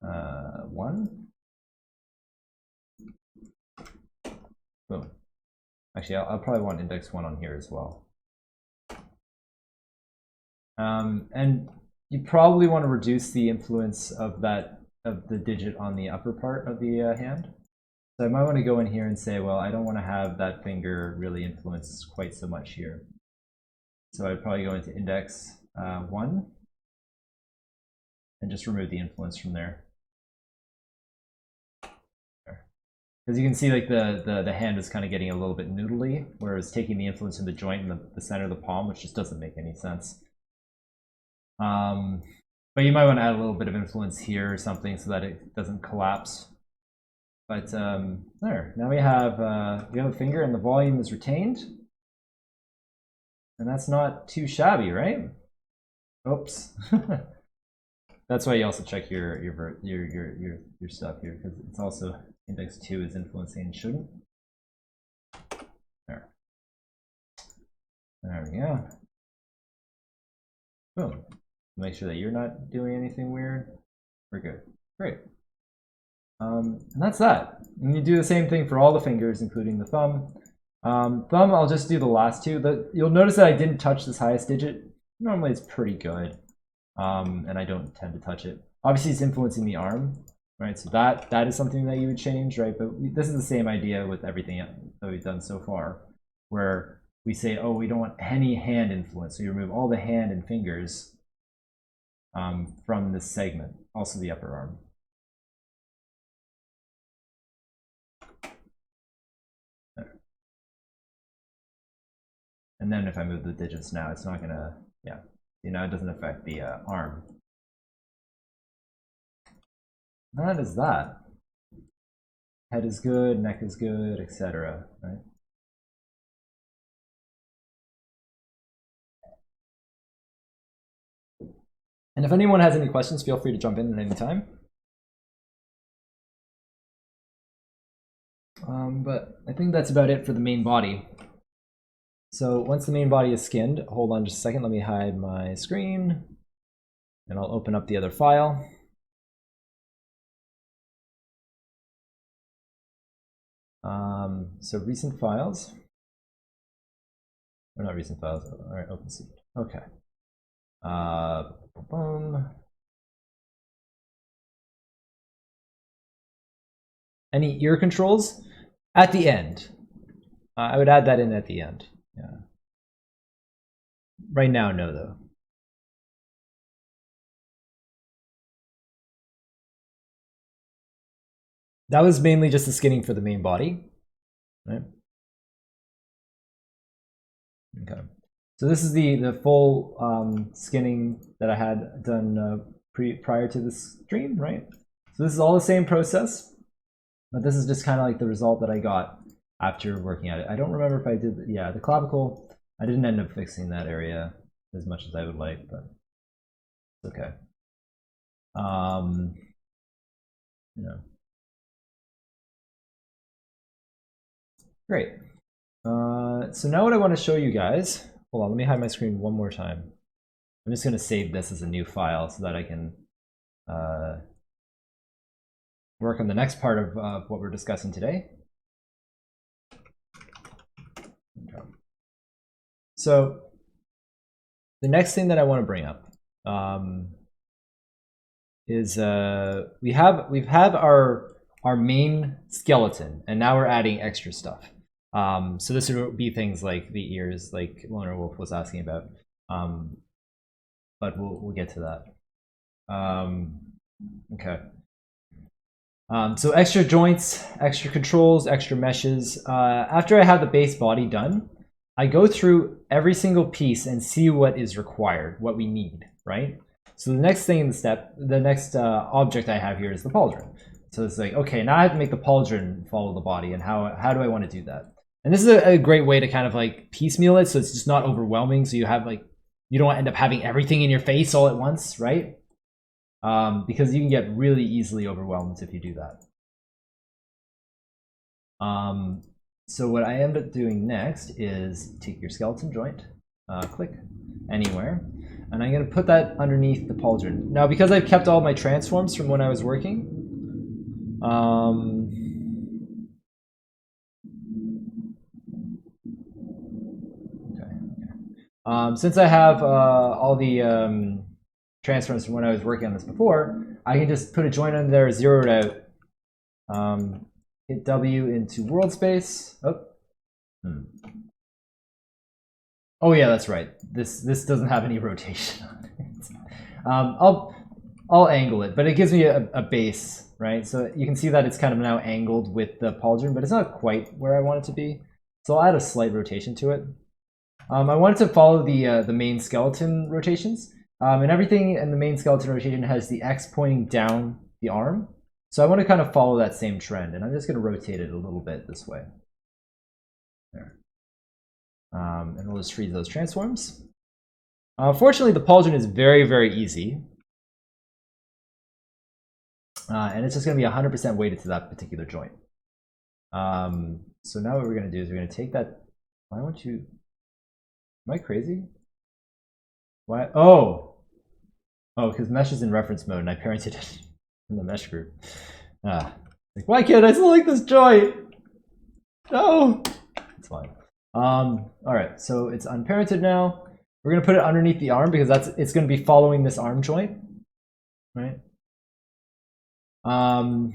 1. Boom. Actually, I'll probably want index 1 on here as well. And you probably want to reduce the influence of the digit on the upper part of the hand. So I might want to go in here and say, well, I don't want to have that finger really influence quite so much here. So I'd probably go into index 1 and just remove the influence from there. Because you can see like the hand is kind of getting a little bit noodly, whereas taking the influence in the joint in the center of the palm, which just doesn't make any sense. But you might want to add a little bit of influence here or something so that it doesn't collapse. But there, now we have a finger and the volume is retained. And that's not too shabby, right? Oops. That's why you also check your stuff here, because it's also index 2 is influencing and shouldn't. There we go. Boom. Make sure that you're not doing anything weird. We're good. Great. And that's that. And you do the same thing for all the fingers, including the thumb. Thumb, I'll just do the last two. You'll notice that I didn't touch this highest digit. Normally it's pretty good. And I don't tend to touch it. Obviously it's influencing the arm, right? So that is something that you would change, right? But this is the same idea with everything that we've done so far, where we say, oh, we don't want any hand influence. So you remove all the hand and fingers from this segment, also the upper arm. There. And then if I move the digits now, it's not gonna, yeah. You know, it doesn't affect the arm. That is that. Head is good, neck is good, etc. Right? And if anyone has any questions, feel free to jump in at any time. But I think that's about it for the main body. So once the main body is skinned, hold on just a second, let me hide my screen, and I'll open up the other file. So recent files, or not recent files, all right, OpenSea. Okay. Boom. Any ear controls? At the end. I would add that in at the end. Yeah. Right now, no, though. That was mainly just the skinning for the main body, right? Okay. So this is the full skinning that I had done prior to this stream, right? So this is all the same process, but this is just kind of like the result that I got after working at it. I don't remember if I did, yeah, the clavicle, I didn't end up fixing that area as much as I would like, but it's okay. You know. Great. So now what I want to show you guys, hold on, let me hide my screen one more time. I'm just going to save this as a new file so that I can work on the next part of what we're discussing today. Okay. So the next thing that I want to bring up is we have our main skeleton, and now we're adding extra stuff. So this would be things like the ears, like Loner Wolf was asking about, but we'll get to that. Okay. So extra joints, extra controls, extra meshes. After I have the base body done, I go through every single piece and see what is required, what we need, right? So the next thing in the step, the next object I have here is the pauldron. So it's like, okay, now I have to make the pauldron follow the body, and how do I want to do that? And this is a great way to kind of like piecemeal it, so it's just not overwhelming. So you have like, you don't end up having everything in your face all at once, right? Because you can get really easily overwhelmed if you do that. So what I end up doing next is take your skeleton joint, click anywhere. And I'm going to put that underneath the pauldron. Now, because I've kept all my transforms from when I was working, since I have all the transforms from when I was working on this before, I can just put a joint under there, zero it out, hit W into world space. Oh yeah, that's right. This doesn't have any rotation on it. I'll angle it, but it gives me a base, right? So you can see that it's kind of now angled with the pauldron, but it's not quite where I want it to be. So I'll add a slight rotation to it. I wanted to follow the main skeleton rotations, and everything in the main skeleton rotation has the X pointing down the arm. So I want to kind of follow that same trend, and I'm just going to rotate it a little bit this way. There. And we'll just freeze those transforms. Fortunately, the pauldron is very, very easy. And it's just going to be 100% weighted to that particular joint. So now what we're going to do is we're going to take that. Why won't you? Am I crazy? Why? Oh, because mesh is in reference mode, and I parented it in the mesh group. Like, why can't I select this joint? No, it's fine. All right, so it's unparented now. We're going to put it underneath the arm because it's going to be following this arm joint, right? And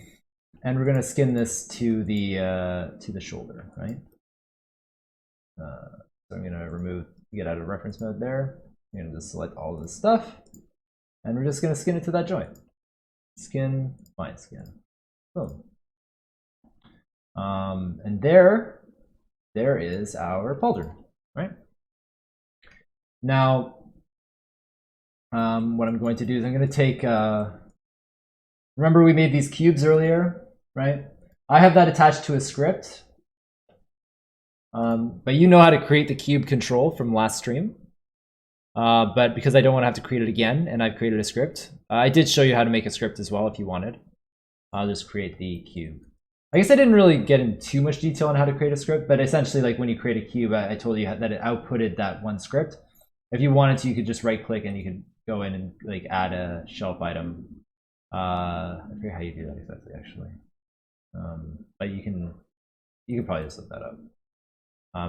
we're going to skin this to the shoulder, right? So I'm going to get out of reference mode there. I'm going to just select all of this stuff, and we're just going to skin it to that joint. Skin, fine skin. Boom. And there is our pauldron, right? Now, what I'm going to do is I'm going to take, remember we made these cubes earlier, right? I have that attached to a script, but you know how to create the cube control from last stream. But because I don't want to have to create it again, and I've created a script, I did show you how to make a script as well if you wanted. I'll just create the cube. I guess I didn't really get into too much detail on how to create a script, but essentially, like when you create a cube, I told you that it outputted that one script. If you wanted to, you could just right click and you could go in and like add a shelf item. I forget how you do that exactly, actually. But you can probably just look that up.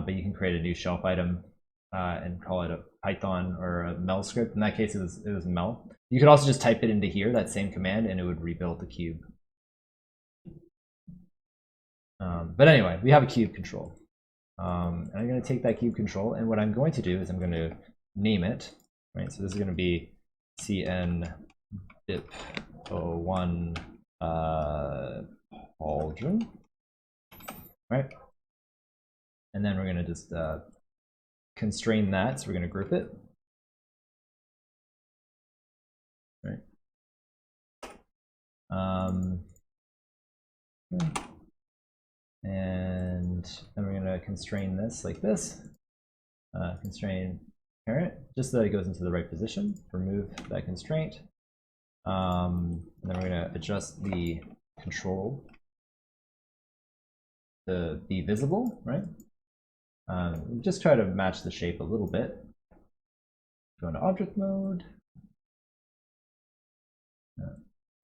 But you can create a new shelf item and call it a Python or a Mel script. In that case, it was Mel. You could also just type it into here, that same command, and it would rebuild the cube. But anyway, we have a cube control. And I'm going to take that cube control, and what I'm going to do is I'm going to name it. Right, so this is going to be CN dip 01 pauldron. Right, and then we're going to just constrain that, so we're going to group it. Right. And then we're going to constrain this like this. Constrain parent, just so that it goes into the right position. Remove that constraint. And then we're going to adjust the control to be visible, right? Just try to match the shape a little bit. Go into object mode.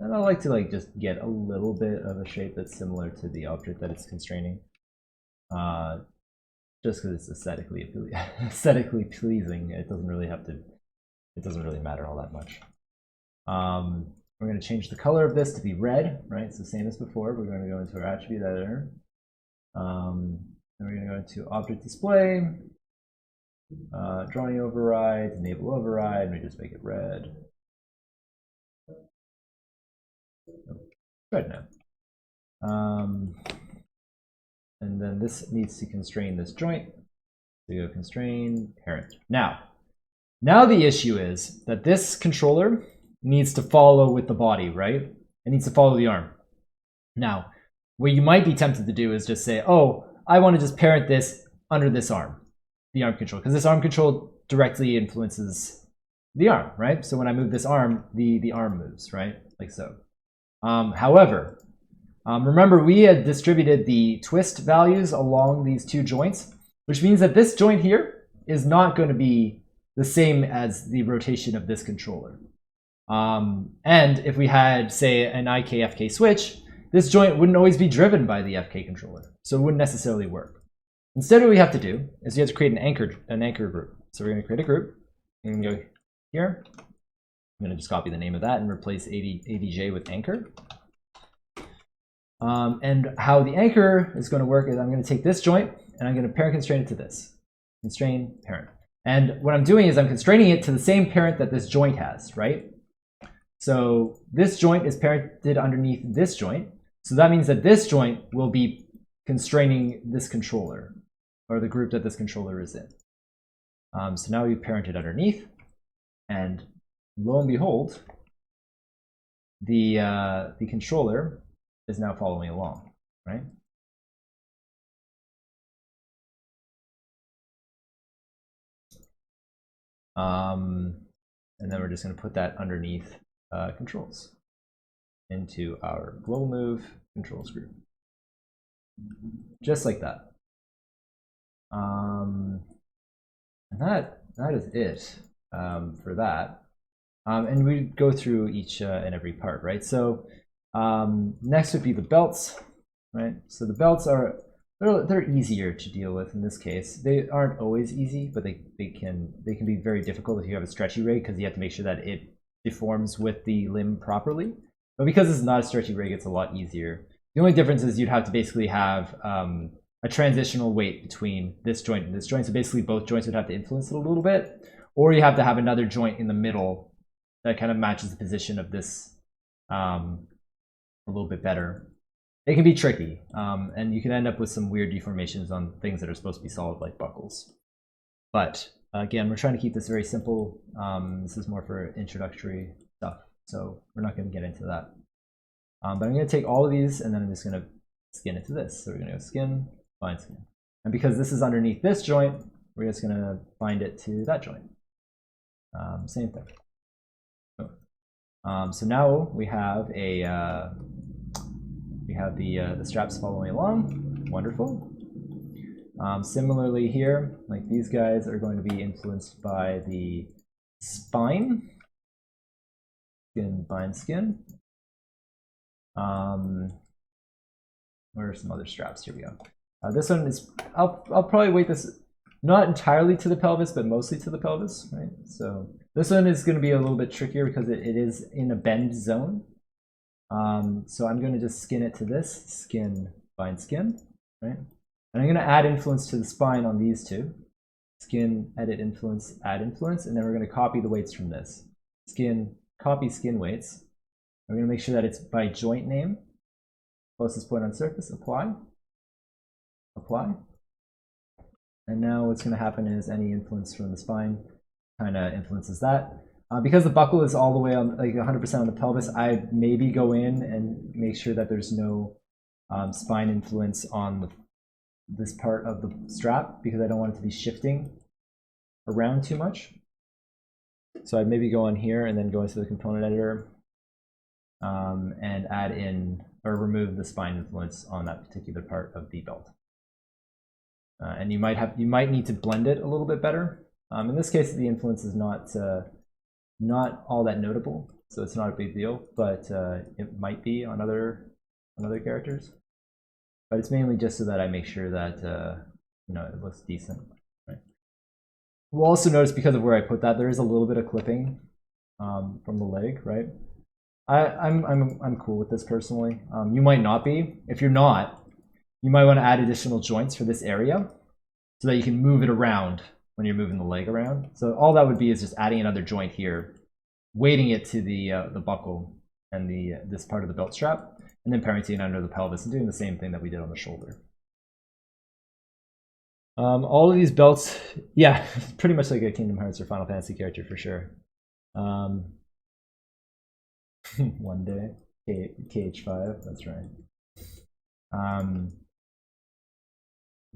And I like to just get a little bit of a shape that's similar to the object that it's constraining, just because it's aesthetically pleasing. It doesn't really matter all that much. We're going to change the color of this to be red, right? It's the same as before. We're going to go into our attribute editor. Then we're going to go into object display, drawing override, enable override, and we just make it red. Red now. And then this needs to constrain this joint. So you go constrain parent. Now the issue is that this controller needs to follow with the body, right? It needs to follow the arm. Now, what you might be tempted to do is just say, oh, I want to just parent this under this arm, the arm control, because this arm control directly influences the arm, right? So when I move this arm, the arm moves, right? Like so. However, remember we had distributed the twist values along these two joints, which means that this joint here is not going to be the same as the rotation of this controller. And if we had, say, an IK-FK switch, this joint wouldn't always be driven by the FK controller, so it wouldn't necessarily work. Instead, what we have to do is we have to create an anchor group. So we're going to create a group. You can go here. I'm going to just copy the name of that and replace ADJ with anchor. And how the anchor is going to work is I'm going to take this joint and I'm going to parent constrain it to this. Constrain parent. And what I'm doing is I'm constraining it to the same parent that this joint has, right? So this joint is parented underneath this joint. So that means that this joint will be constraining this controller, or the group that this controller is in. So now we parent it underneath, and lo and behold, the controller is now following along, right? And then we're just going to put that underneath controls into our global move controls group, just like that. And that is it for that. And we go through each and every part, right? So next would be the belts, right? So the belts are they're easier to deal with in this case. They aren't always easy, but they can be very difficult if you have a stretchy rig, because you have to make sure that it deforms with the limb properly. But because it's not a stretchy rig, it's a lot easier. The only difference is you'd have to basically have a transitional weight between this joint and this joint. So basically both joints would have to influence it a little bit, or you have to have another joint in the middle that kind of matches the position of this a little bit better. It can be tricky, and you can end up with some weird deformations on things that are supposed to be solid, like buckles. But again, we're trying to keep this very simple. This is more for introductory stuff, so we're not going to get into that. But I'm going to take all of these, and then I'm just going to skin it to this. So we're going to go skin, bind skin. And because this is underneath this joint, we're just going to bind it to that joint. Same thing. So now we have the straps following along. Wonderful. Similarly here, like these guys are going to be influenced by the spine. Skin, bind skin. Where are some other straps? Here we go. This one is, I'll probably weight this not entirely to the pelvis, but mostly to the pelvis, right? So this one is going to be a little bit trickier because it is in a bend zone. So I'm going to just skin it to this, skin, bind skin, right? And I'm going to add influence to the spine on these two. Skin, edit influence, add influence, and then we're going to copy the weights from this. Skin, copy skin weights. We're going to make sure that it's by joint name. Closest point on surface, apply. Apply. And now what's going to happen is any influence from the spine kind of influences that. Because the buckle is all the way on, like 100% on the pelvis, I maybe go in and make sure that there's no spine influence on this part of the strap, because I don't want it to be shifting around too much. So I'd maybe go on here and then go into the component editor and add in or remove the spine influence on that particular part of the belt. And you might need to blend it a little bit better. In this case, the influence is not all that notable, so it's not a big deal, but it might be on other characters. But it's mainly just so that I make sure that it looks decent. Right? We'll also notice, because of where I put that, there is a little bit of clipping from the leg, right? I'm cool with this personally. You might not be. If you're not, you might want to add additional joints for this area so that you can move it around when you're moving the leg around. So all that would be is just adding another joint here, weighting it to the buckle and this part of the belt strap, and then parenting it under the pelvis and doing the same thing that we did on the shoulder. All of these belts, yeah, pretty much like a Kingdom Hearts or Final Fantasy character for sure. One day, KH5, that's right.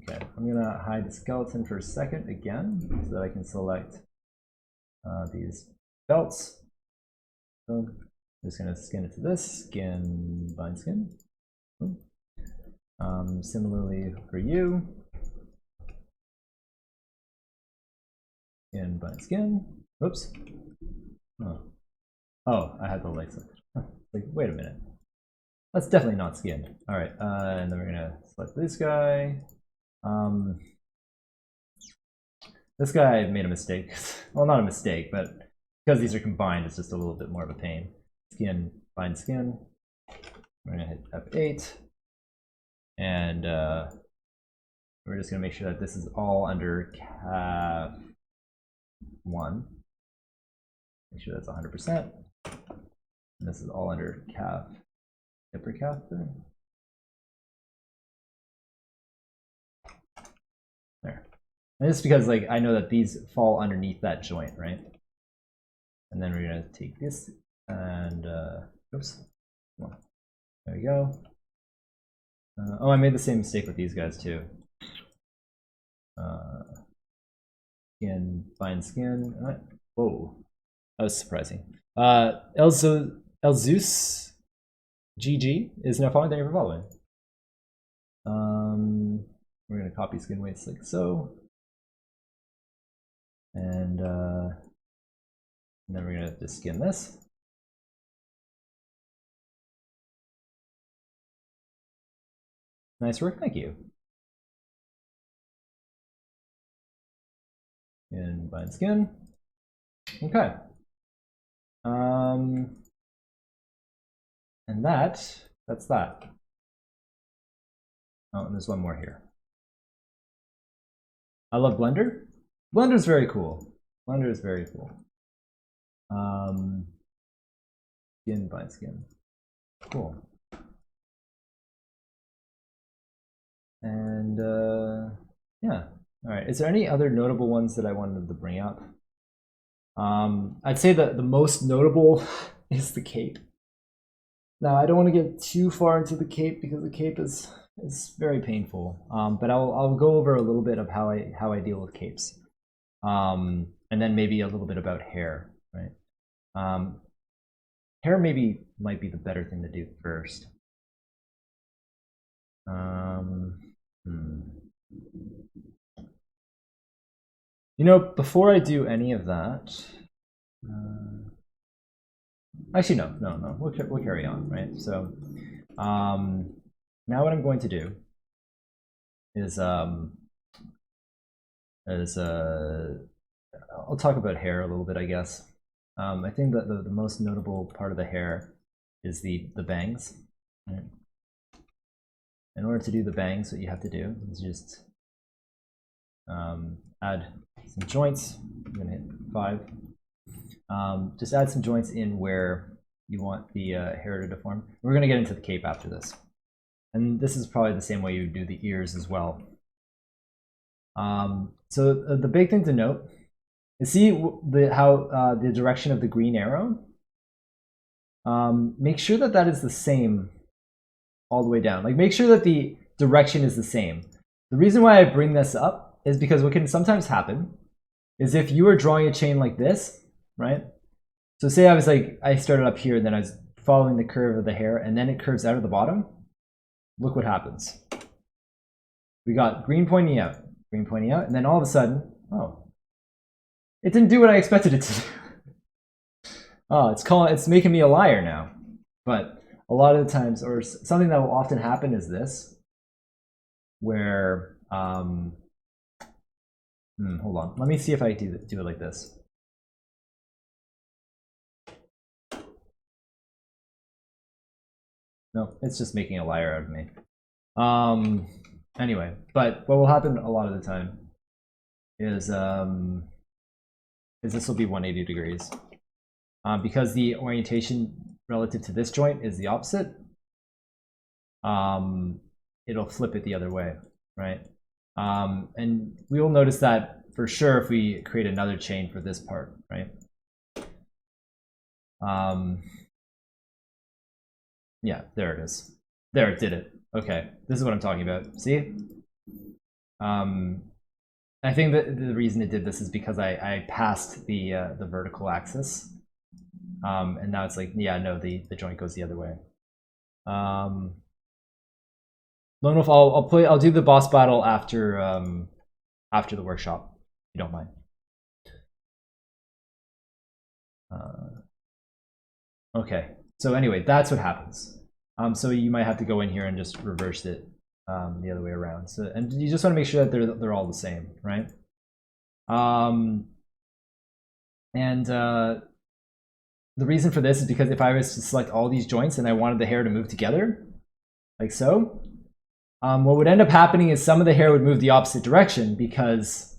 Okay, I'm gonna hide the skeleton for a second again, so that I can select these belts. So I'm just gonna skin it to this, skin, bind skin. Similarly for you, Skin by skin. Oops. Oh, I had the lights up. Like, wait a minute. That's definitely not skin. All right, and then we're gonna select this guy. This guy made a mistake. Well, not a mistake, but because these are combined, it's just a little bit more of a pain. Skin, bind skin. We're gonna hit F8, and we're just gonna make sure that this is all under CAF 1. Make sure that's 100%. And this is all under CAF, CAF there. There. And it's because like I know that these fall underneath that joint, right? And then we're gonna take this and oops, there we go. Oh, I made the same mistake with these guys too. Skin, bind skin. Whoa, that was surprising. Elzeus GG is now following. Thank you for following. We're gonna copy skin weights like so, and then we're gonna just skin this. Nice work, thank you. And bind skin. Okay. And that's that. Oh, and there's one more here. I love Blender. Blender's very cool. Blender is very cool. Skin, bind skin. Cool. And yeah. All right. Is there any other notable ones that I wanted to bring up? I'd say that the most notable is the cape. Now, I don't want to get too far into the cape because the cape is very painful. But I'll go over a little bit of how I deal with capes, and then maybe a little bit about hair. Right? Hair might be the better thing to do first. You know, before I do any of that, actually no, we'll carry on, right? So now what I'm going to do is I'll talk about hair a little bit, I guess. I think that the most notable part of the hair is the bangs. Right? In order to do the bangs, what you have to do is just add some joints. I'm gonna hit 5. Just add some joints in where you want the hair to deform. We're gonna get into the cape after this. And this is probably the same way you would do the ears as well. So the big thing to note is see how the direction of the green arrow. Make sure that that is the same all the way down. Like make sure that the direction is the same. The reason why I bring this up is because what can sometimes happen is if you are drawing a chain like this, right? So say I started up here and then I was following the curve of the hair and then it curves out of the bottom. Look what happens. We got green pointing out, and then all of a sudden, oh, it didn't do what I expected it to do. Oh, it's making me a liar now. But a lot of the times, or something that will often happen is this, where hold on, let me see if I do it like this. No, it's just making a liar out of me. Anyway, but what will happen a lot of the time is this will be 180 degrees. Because the orientation relative to this joint is the opposite, it'll flip it the other way, right? And we will notice that for sure if we create another chain for this part, right? Yeah, there it is. There, it did it. Okay, this is what I'm talking about. See? I think that the reason it did this is because I passed the vertical axis. And now it's like, yeah, no, the joint goes the other way. Lone Wolf, I'll do the boss battle after the workshop, if you don't mind. Okay, so anyway, that's what happens. So you might have to go in here and just reverse it the other way around. So, and you just want to make sure that they're all the same, right? The reason for this is because if I was to select all these joints and I wanted the hair to move together, like so, what would end up happening is some of the hair would move the opposite direction because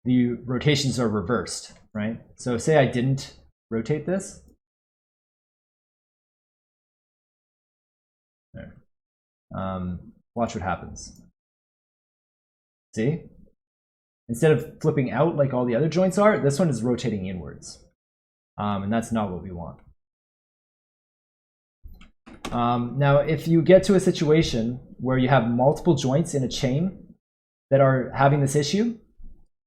the rotations are reversed, right? So say I didn't rotate this. There. Watch what happens. See? Instead of flipping out like all the other joints are, this one is rotating inwards. And that's not what we want. Now, if you get to a situation where you have multiple joints in a chain that are having this issue,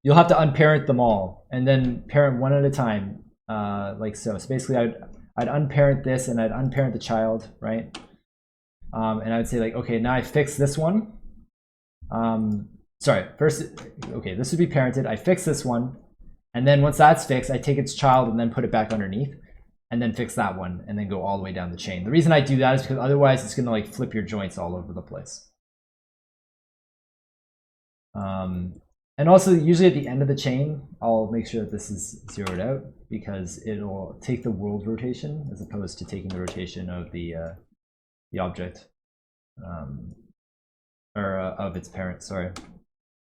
you'll have to unparent them all and then parent one at a time, like so. So basically, I'd unparent this and I'd unparent the child, right? And I would say like, okay, now I fix this one. Sorry, first, okay, this would be parented. I fix this one, and then once that's fixed, I take its child and then put it back underneath, and then fix that one, and then go all the way down the chain. The reason I do that is because otherwise it's gonna like flip your joints all over the place. And also, usually at the end of the chain, I'll make sure that this is zeroed out because it'll take the world rotation as opposed to taking the rotation of the object, or of its parent, sorry.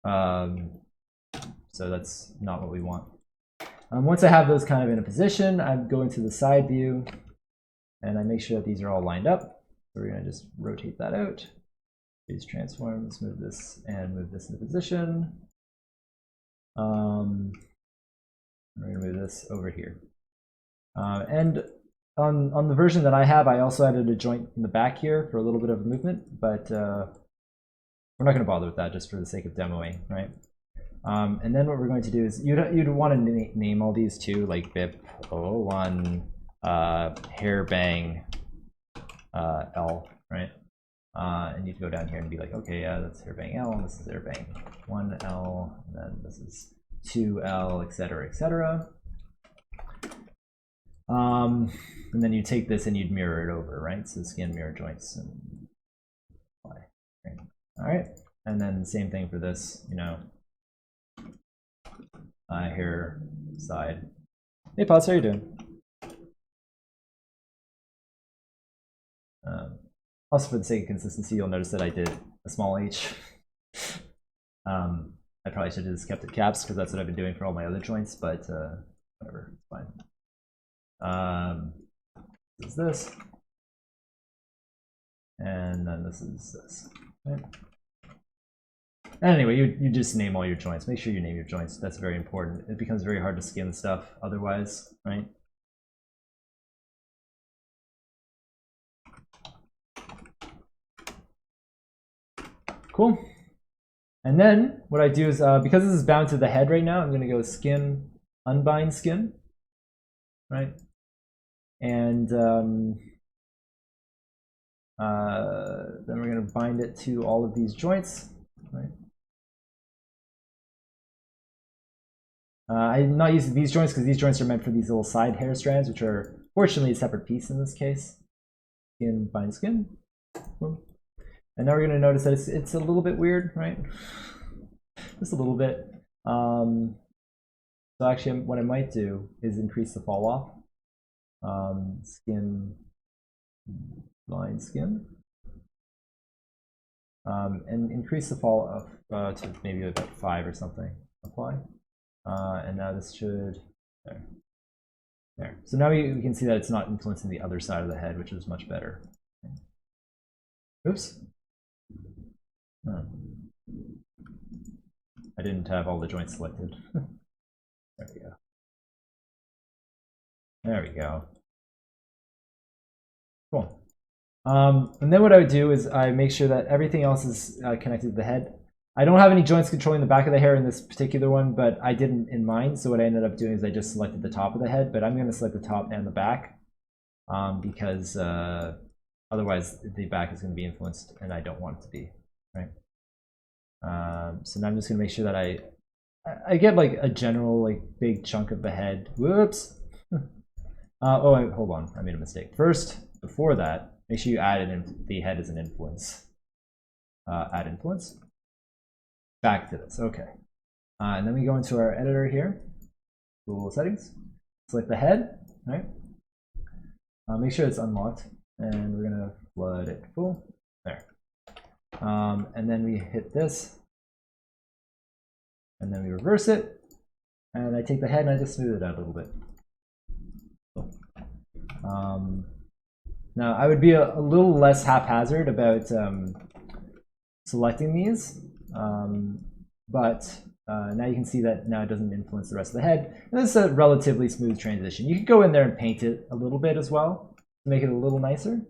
So that's not what we want. Once I have those kind of in a position, I'm going to the side view and I make sure that these are all lined up. So we're going to just rotate that out. These transforms, move this and move this into position. We're going to move this over here. And on the version that I have, I also added a joint in the back here for a little bit of movement, but we're not going to bother with that just for the sake of demoing, right? And then what we're going to do is you'd want to name all these too, like BIP 001 hair bang L, right? And you can go down here and be like, okay, yeah, that's hair bang L, and this is hair bang 1L, and then this is 2L, etc., etc. And then you take this and you'd mirror it over, right? So skin, mirror, joints, and apply. Right. All right, and then same thing for this, you know, hair side. Hey, Pots, how you doing? Also, for the sake of consistency, you'll notice that I did a small h. I probably should have just kept it caps because that's what I've been doing for all my other joints, but whatever, it's fine. This is this, and then this is this. Right? Anyway, you just name all your joints. Make sure you name your joints. That's very important. It becomes very hard to skin stuff otherwise, right? Cool. And then what I do is, because this is bound to the head right now, I'm going to go skin, unbind skin, right? And then we're going to bind it to all of these joints, right? I'm not using these joints because these joints are meant for these little side hair strands, which are fortunately a separate piece in this case. Skin, bind skin. Boom. And now we're going to notice that it's a little bit weird, right? Just a little bit. So actually, what I might do is increase the fall off. Skin, bind skin. And increase the fall off to maybe about 5 or something. Apply. And now this should, there. So now we can see that it's not influencing the other side of the head, which is much better. Oops. Oh. I didn't have all the joints selected. There we go. There we go. Cool. And then what I would do is I make sure that everything else is connected to the head. I don't have any joints controlling the back of the hair in this particular one, but I didn't in mind. So what I ended up doing is I just selected the top of the head, but I'm going to select the top and the back because otherwise the back is going to be influenced and I don't want it to be, right? So now I'm just going to make sure that I get like a general like big chunk of the head. Whoops. Hold on, I made a mistake. First, before that, make sure you add it in the head as an influence. Add influence. Back to this, okay. And then we go into our editor here, tool settings, select the head, right? Make sure it's unlocked, and we're gonna flood it full, there. And then we hit this, and then we reverse it, and I take the head and I just smooth it out a little bit. Now I would be a little less haphazard about selecting these, but now you can see that now it doesn't influence the rest of the head. And this is a relatively smooth transition. You could go in there and paint it a little bit as well to make it a little nicer.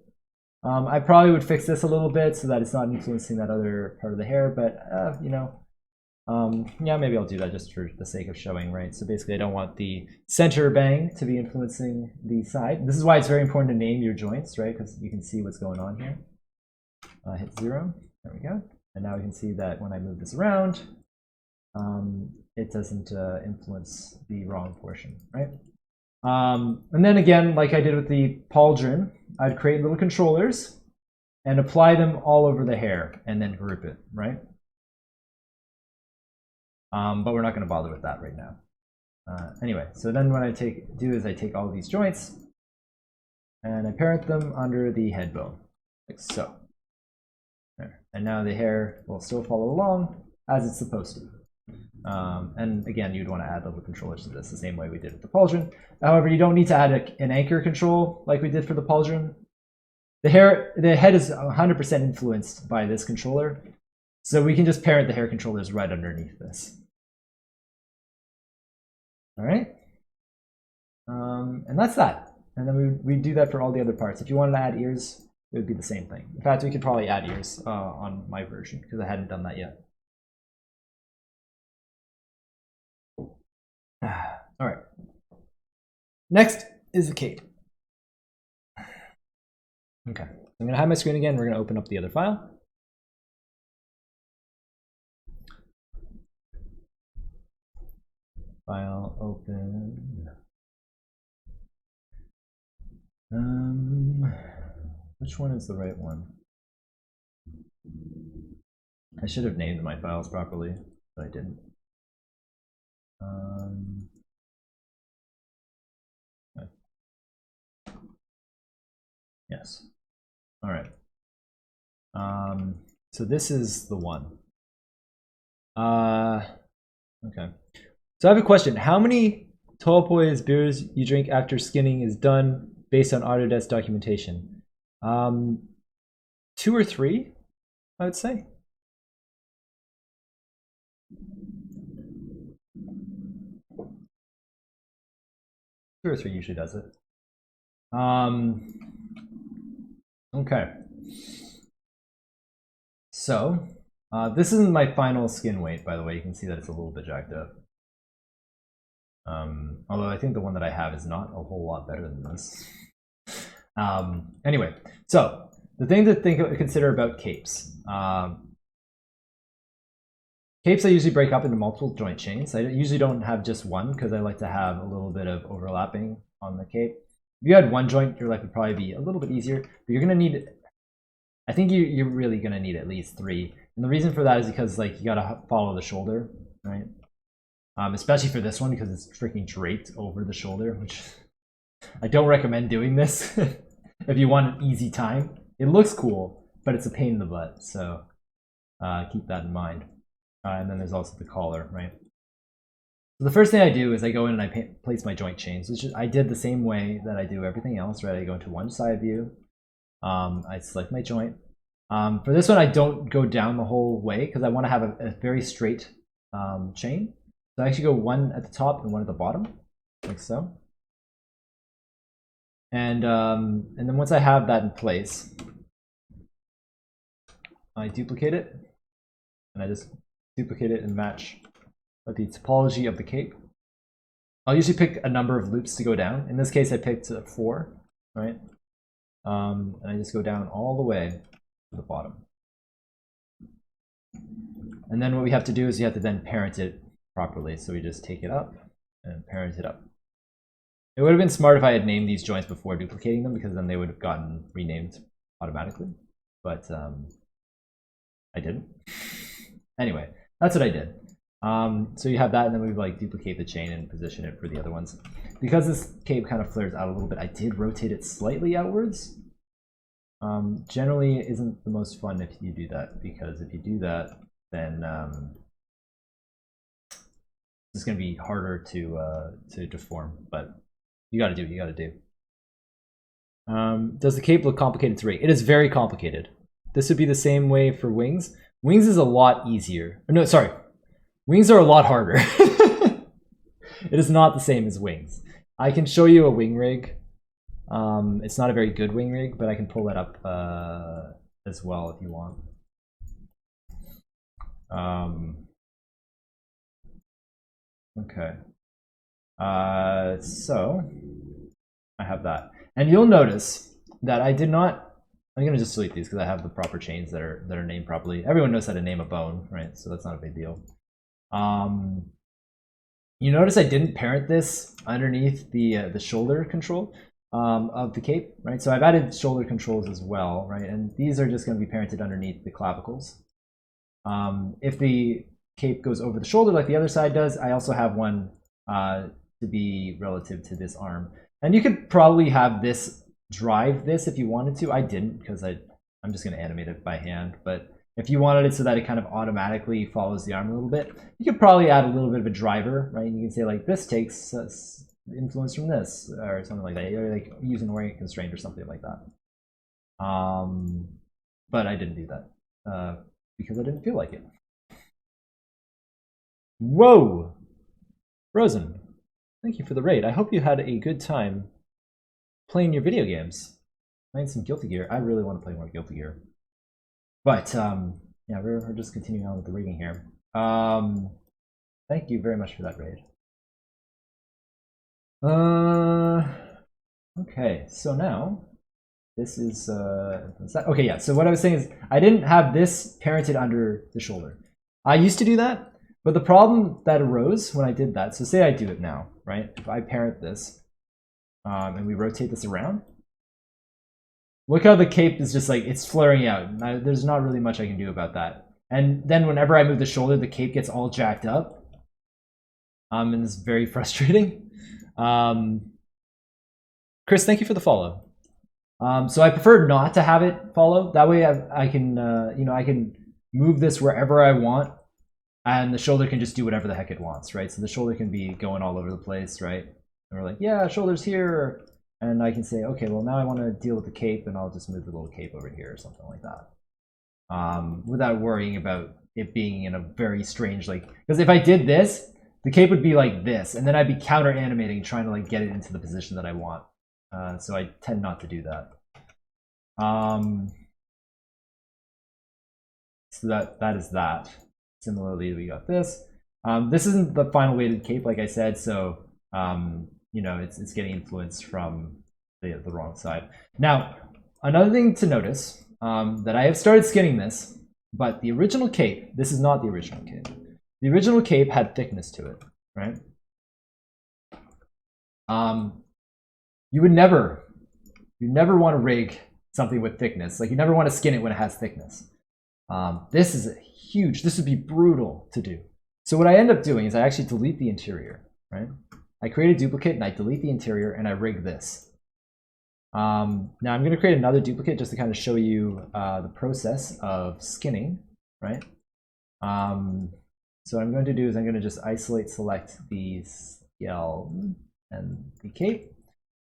I probably would fix this a little bit so that it's not influencing that other part of the hair, but you know, yeah, maybe I'll do that just for the sake of showing, right? So basically I don't want the center bang to be influencing the side. This is why it's very important to name your joints, right? Because you can see what's going on here. Hit 0, there we go. And now we can see that when I move this around, it doesn't influence the wrong portion, right? And then again, like I did with the pauldron, I'd create little controllers and apply them all over the hair and then group it, right? But we're not going to bother with that right now. Anyway, so then what I do is I take all of these joints and I parent them under the head bone, like so. There. And now the hair will still follow along as it's supposed to. And again, you'd want to add little controllers to this the same way we did with the pauldron. However, you don't need to add an anchor control like we did for the pauldron. The head is 100% influenced by this controller, so we can just parent the hair controllers right underneath this. All right, and that's that. And then we do that for all the other parts. If you wanted to add ears, it would be the same thing. In fact, we could probably add ears on my version because I hadn't done that yet. All right. Next is the cape. Okay, I'm gonna hide my screen again. We're gonna open up the other file. File open. Which one is the right one? I should have named my files properly, but I didn't. Yes. All right. So this is the one. Okay. So I have a question. How many tall boys beers you drink after skinning is done based on Autodesk documentation? 2 or 3, I would say. Two or three usually does it. Okay. So this isn't my final skin weight, by the way. You can see that it's a little bit jacked up. Although I think the one that I have is not a whole lot better than this. Anyway, so the thing to consider about capes. Capes I usually break up into multiple joint chains. I usually don't have just one because I like to have a little bit of overlapping on the cape. If you had one joint, your life would probably be a little bit easier, but you're gonna need, I think you're really gonna need at least 3. And the reason for that is because like you gotta follow the shoulder, right? Especially for this one because it's freaking draped over the shoulder, which I don't recommend doing this if you want an easy time. It looks cool, but it's a pain in the butt, so keep that in mind. And then there's also the collar, right? So the first thing I do is I go in and I place my joint chains, which I did the same way that I do everything else, right? I go into one side view, I select my joint. For this one, I don't go down the whole way because I want to have a very straight chain. So I actually go one at the top and one at the bottom, like so. And then once I have that in place, I duplicate it, and I just duplicate it and match with the topology of the cape. I'll usually pick a number of loops to go down. In this case, I picked 4, right? And I just go down all the way to the bottom. And then what we have to do is you have to then parent it properly. So we just take it up and parent it up. It would have been smart if I had named these joints before duplicating them, because then they would have gotten renamed automatically. But I didn't. Anyway, that's what I did. So you have that, and then we like duplicate the chain and position it for the other ones. Because this cape kind of flares out a little bit, I did rotate it slightly outwards. Generally, it isn't the most fun if you do that, because if you do that, then it's going to be harder to deform. But you got to do what you got to do. Does the cape look complicated to rig? It is very complicated. This would be the same way for wings. Wings is a lot easier. No, sorry. Wings are a lot harder. It is not the same as wings. I can show you a wing rig. It's not a very good wing rig, but I can pull that up as well if you want. Okay. So I have that. And you'll notice that I did not, I'm gonna just delete these because I have the proper chains that are named properly. Everyone knows how to name a bone, right? So that's not a big deal. You notice I didn't parent this underneath the shoulder control of the cape, right? So I've added shoulder controls as well, right? And these are just going to be parented underneath the clavicles. If the cape goes over the shoulder like the other side does, I also have one to be relative to this arm. And you could probably have this drive this if you wanted to. I didn't, because I'm just going to animate it by hand. But if you wanted it so that it kind of automatically follows the arm a little bit, you could probably add a little bit of a driver, right? And you can say like, this takes influence from this, or something like that. Or like use an orient constraint or something like that. But I didn't do that because I didn't feel like it. Whoa! Frozen, thank you for the raid. I hope you had a good time playing your video games. Playing some Guilty Gear. I really want to play more Guilty Gear. But yeah, we're just continuing on with the rigging here. Thank you very much for that raid. Okay, so now this is okay, yeah. So what I was saying is I didn't have this parented under the shoulder. I used to do that, but the problem that arose when I did that, so say I do it now, right? If I parent this and we rotate this around, look how the cape is just like, it's flaring out. There's not really much I can do about that. And then whenever I move the shoulder, the cape gets all jacked up. And it's very frustrating. Chris, thank you for the follow. So I prefer not to have it follow. That way I can, you know, I can move this wherever I want, and the shoulder can just do whatever the heck it wants, right? So the shoulder can be going all over the place, right? And we're like, yeah, shoulder's here. And I can say, okay, well, now I want to deal with the cape, and I'll just move the little cape over here or something like that. Without worrying about it being in a very strange, like, because if I did this, the cape would be like this, and then I'd be counter animating, trying to like get it into the position that I want. So I tend not to do that. So that is that. Similarly, we got this. This isn't the final weighted cape, like I said, so you know, it's getting influence from the wrong side. Now, another thing to notice, that I have started skinning this, but the original cape, this is not the original cape. The original cape had thickness to it, right? You never want to rig something with thickness. Like, you never want to skin it when it has thickness. This is huge. This would be brutal to do. So what I end up doing is I actually delete the interior, right? I create a duplicate and I delete the interior and I rig this. Now I'm going to create another duplicate just to kind of show you the process of skinning, right? So what I'm going to do is I'm going to just isolate select the skeleton and the cape.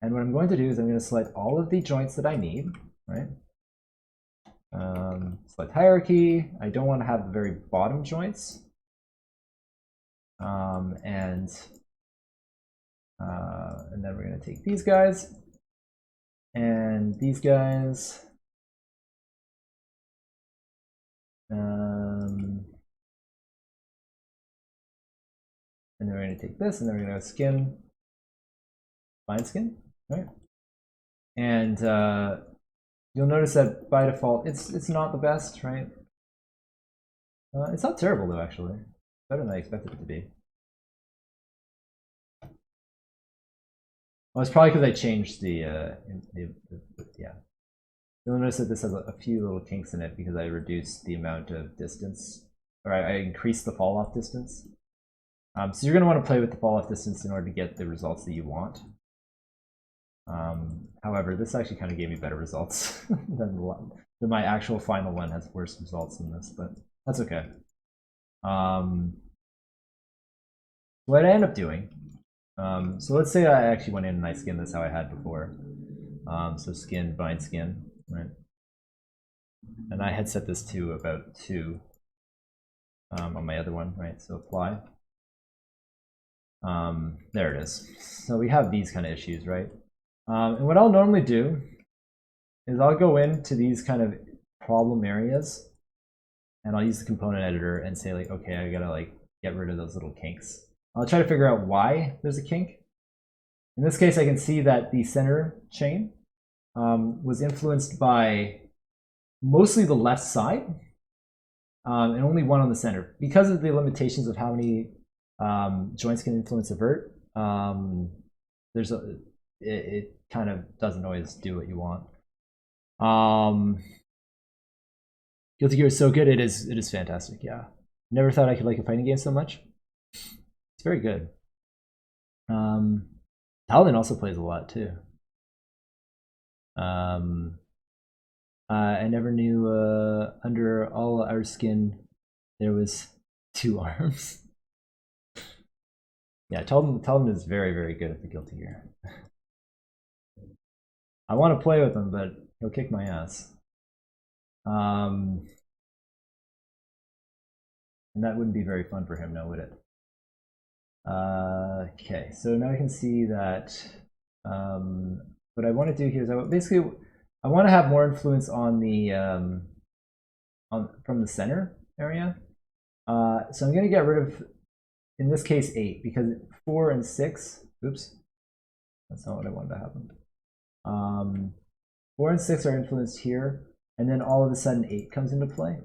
And what I'm going to do is I'm going to select all of the joints that I need, right? Select hierarchy. I don't want to have the very bottom joints. And then we're going to take these guys and these guys. And then we're going to take this, and then we're going to skin, bind skin, right? And you'll notice that by default, it's not the best, right? It's not terrible though, actually. Better than I expected it to be. Well, it's probably because I changed the yeah. You'll notice that this has a few little kinks in it because I reduced the amount of distance, or I increased the fall off distance. So you're going to want to play with the fall off distance in order to get the results that you want. However, this actually kind of gave me better results than my actual final one has worse results than this, but that's okay. What I end up doing, so let's say I actually went in and I skinned this how I had before. So skin, bind skin, right? And I had set this to about 2 on my other one, right? So apply. There it is. So we have these kind of issues, right? And what I'll normally do is I'll go into these kind of problem areas and I'll use the component editor and say like, okay, I gotta like get rid of those little kinks. I'll try to figure out why there's a kink. In this case, I can see that the center chain was influenced by mostly the left side and only one on the center. Because of the limitations of how many joints can influence a vert, it kind of doesn't always do what you want. Guilty Gear is so good. It is fantastic. Yeah, never thought I could like a fighting game so much. It's very good. Paladin also plays a lot too. I never knew under all our skin there was 2 arms. Yeah, Talden is very, very good at the Guilty Gear. I want to play with him, but he'll kick my ass. And that wouldn't be very fun for him, now would it? Okay, so now I can see that what I want to do here is I want to have more influence on the from the center area. So I'm going to get rid of, in this case, 8, because 4 and 6. Oops, that's not what I wanted to happen. 4 and 6 are influenced here, and then all of a sudden 8 comes into play.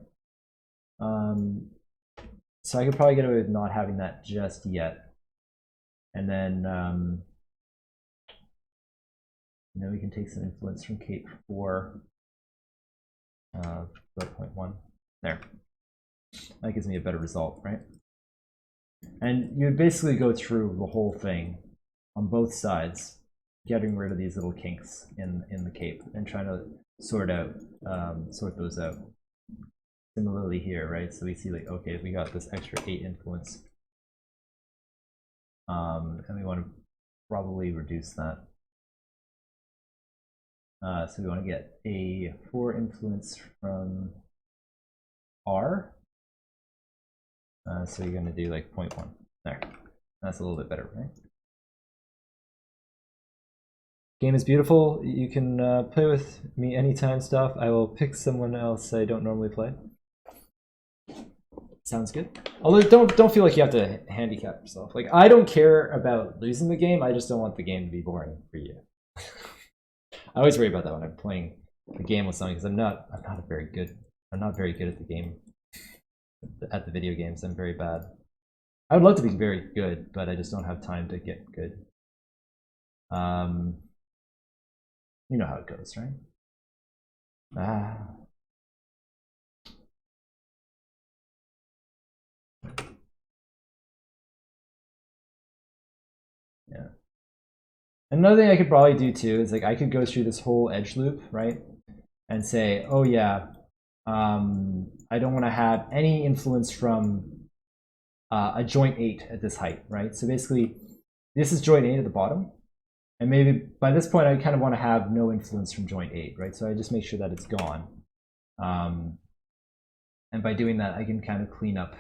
So I could probably get away with not having that just yet. And then we can take some influence from Cape 4, about 0.1. There. That gives me a better result, right? And you would basically go through the whole thing on both sides, getting rid of these little kinks in the cape and trying to sort those out. Similarly here, right? So we see like, okay, we got this extra 8 influence. And we want to probably reduce that. So we want to get a 4 influence from R. So you're going to do like 0.1 there. That's a little bit better, right? Game is beautiful. You can play with me anytime, stuff. I will pick someone else I don't normally play. Sounds good. Although don't feel like you have to handicap yourself. Like, I don't care about losing the game. I just don't want the game to be boring for you. I always worry about that when I'm playing a game with someone because I'm not very good at the game. At the video games, I'm very bad. I would love to be very good, but I just don't have time to get good. You know how it goes, right? Yeah. Another thing I could probably do too is like I could go through this whole edge loop, right? And say, oh yeah, I don't want to have any influence from a joint 8 at this height, right? So basically, this is joint 8 at the bottom. And maybe by this point, I kind of want to have no influence from joint 8, right? So I just make sure that it's gone. And by doing that, I can kind of clean up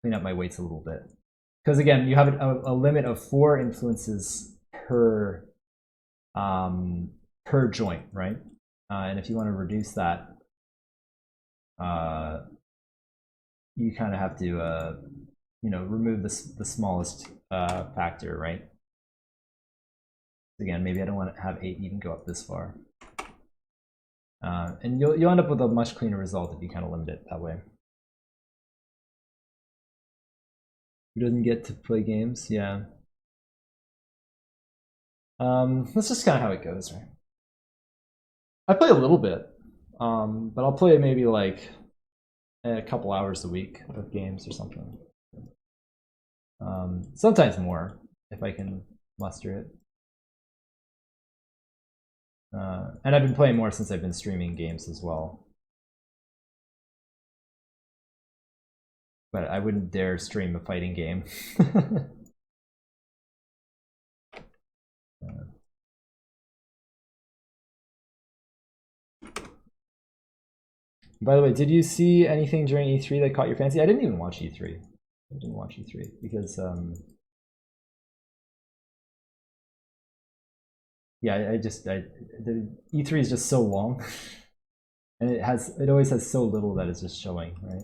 my weights a little bit. Because again, you have a limit of 4 influences per joint, right? And if you want to reduce that, you kind of have to, remove the smallest factor, right? Again, maybe I don't want to have 8 even go up this far. And you'll end up with a much cleaner result if you kind of limit it that way. Who doesn't get to play games? Yeah. That's just kind of how it goes, right? I play a little bit, but I'll play maybe like a couple hours a week of games or something. Sometimes more if I can muster it. And I've been playing more since I've been streaming games as well. But I wouldn't dare stream a fighting game. By the way, did you see anything during E3 that caught your fancy? I didn't even watch E3. I didn't watch E3 because yeah, the E3 is just so long, and it always has so little that it's just showing, right?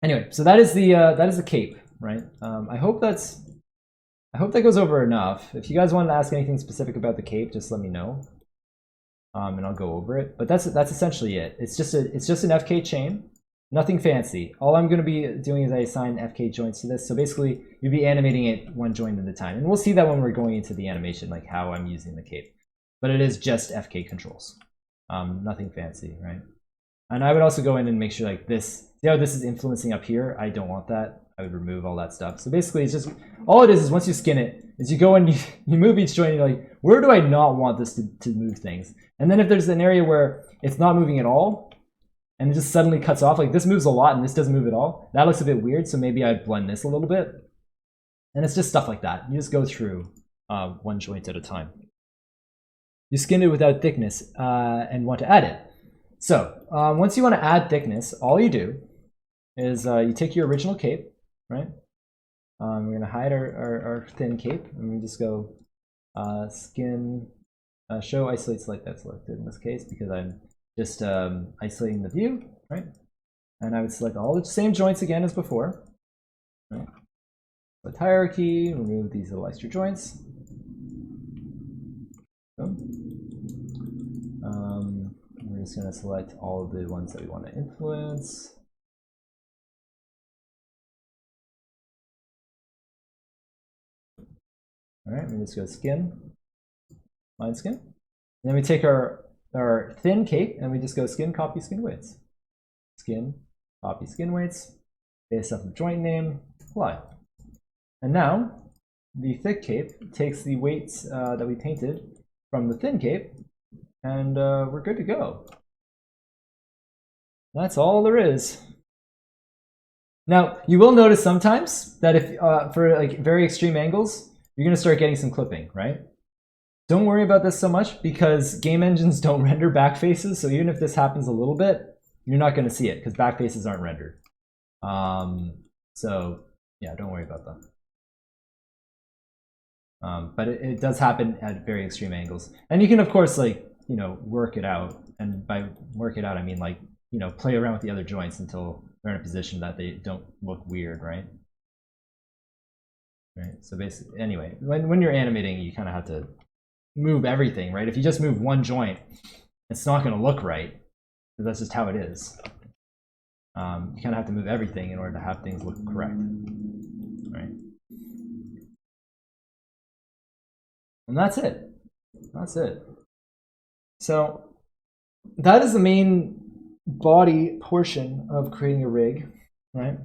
Anyway, so that is the cape, right? I hope that goes over enough. If you guys want to ask anything specific about the cape, just let me know, and I'll go over it. But that's essentially it. It's just an FK chain, nothing fancy. All I'm going to be doing is I assign FK joints to this. So basically, you'd be animating it one joint at a time, and we'll see that when we're going into the animation, like how I'm using the cape. But it is just FK controls, nothing fancy, right? And I would also go in and make sure like this. See how this is influencing up here? I don't want that. I would remove all that stuff. So basically, it's just all it is once you skin it, is you go and you move each joint. And you're like, where do I not want this to move things? And then if there's an area where it's not moving at all, and it just suddenly cuts off, like this moves a lot and this doesn't move at all, that looks a bit weird. So maybe I'd blend this a little bit. And it's just stuff like that. You just go through one joint at a time. You skin it without thickness and want to add it. So once you want to add thickness, all you do is you take your original cape, right? We're going to hide our thin cape, and we just go skin, show, isolate, select. That's selected in this case because I'm just isolating the view, right? And I would select all the same joints again as before, right? Select hierarchy, remove these little extra joints. Boom. We're just going to select all of the ones that we want to influence. All right, we just go skin, line skin. And then we take our thin cape and we just go skin, copy, skin weights. Skin, copy, skin weights, based off the joint name, apply. And now the thick cape takes the weights that we painted from the thin cape, and we're good to go. That's all there is. Now, you will notice sometimes that if for like very extreme angles, you're going to start getting some clipping, right? Don't worry about this so much because game engines don't render back faces. So even if this happens a little bit, you're not going to see it because back faces aren't rendered. So yeah, don't worry about that. But it does happen at very extreme angles. And you can, of course, like, you know, work it out. And by work it out, I mean like, you know, play around with the other joints until they're in a position that they don't look weird, right? Right. So basically, anyway, when you're animating, you kind of have to move everything, right? If you just move one joint, it's not going to look right. Because that's just how it is. You kind of have to move everything in order to have things look correct, right? And that's it. That's it. So that is the main body portion of creating a rig, right?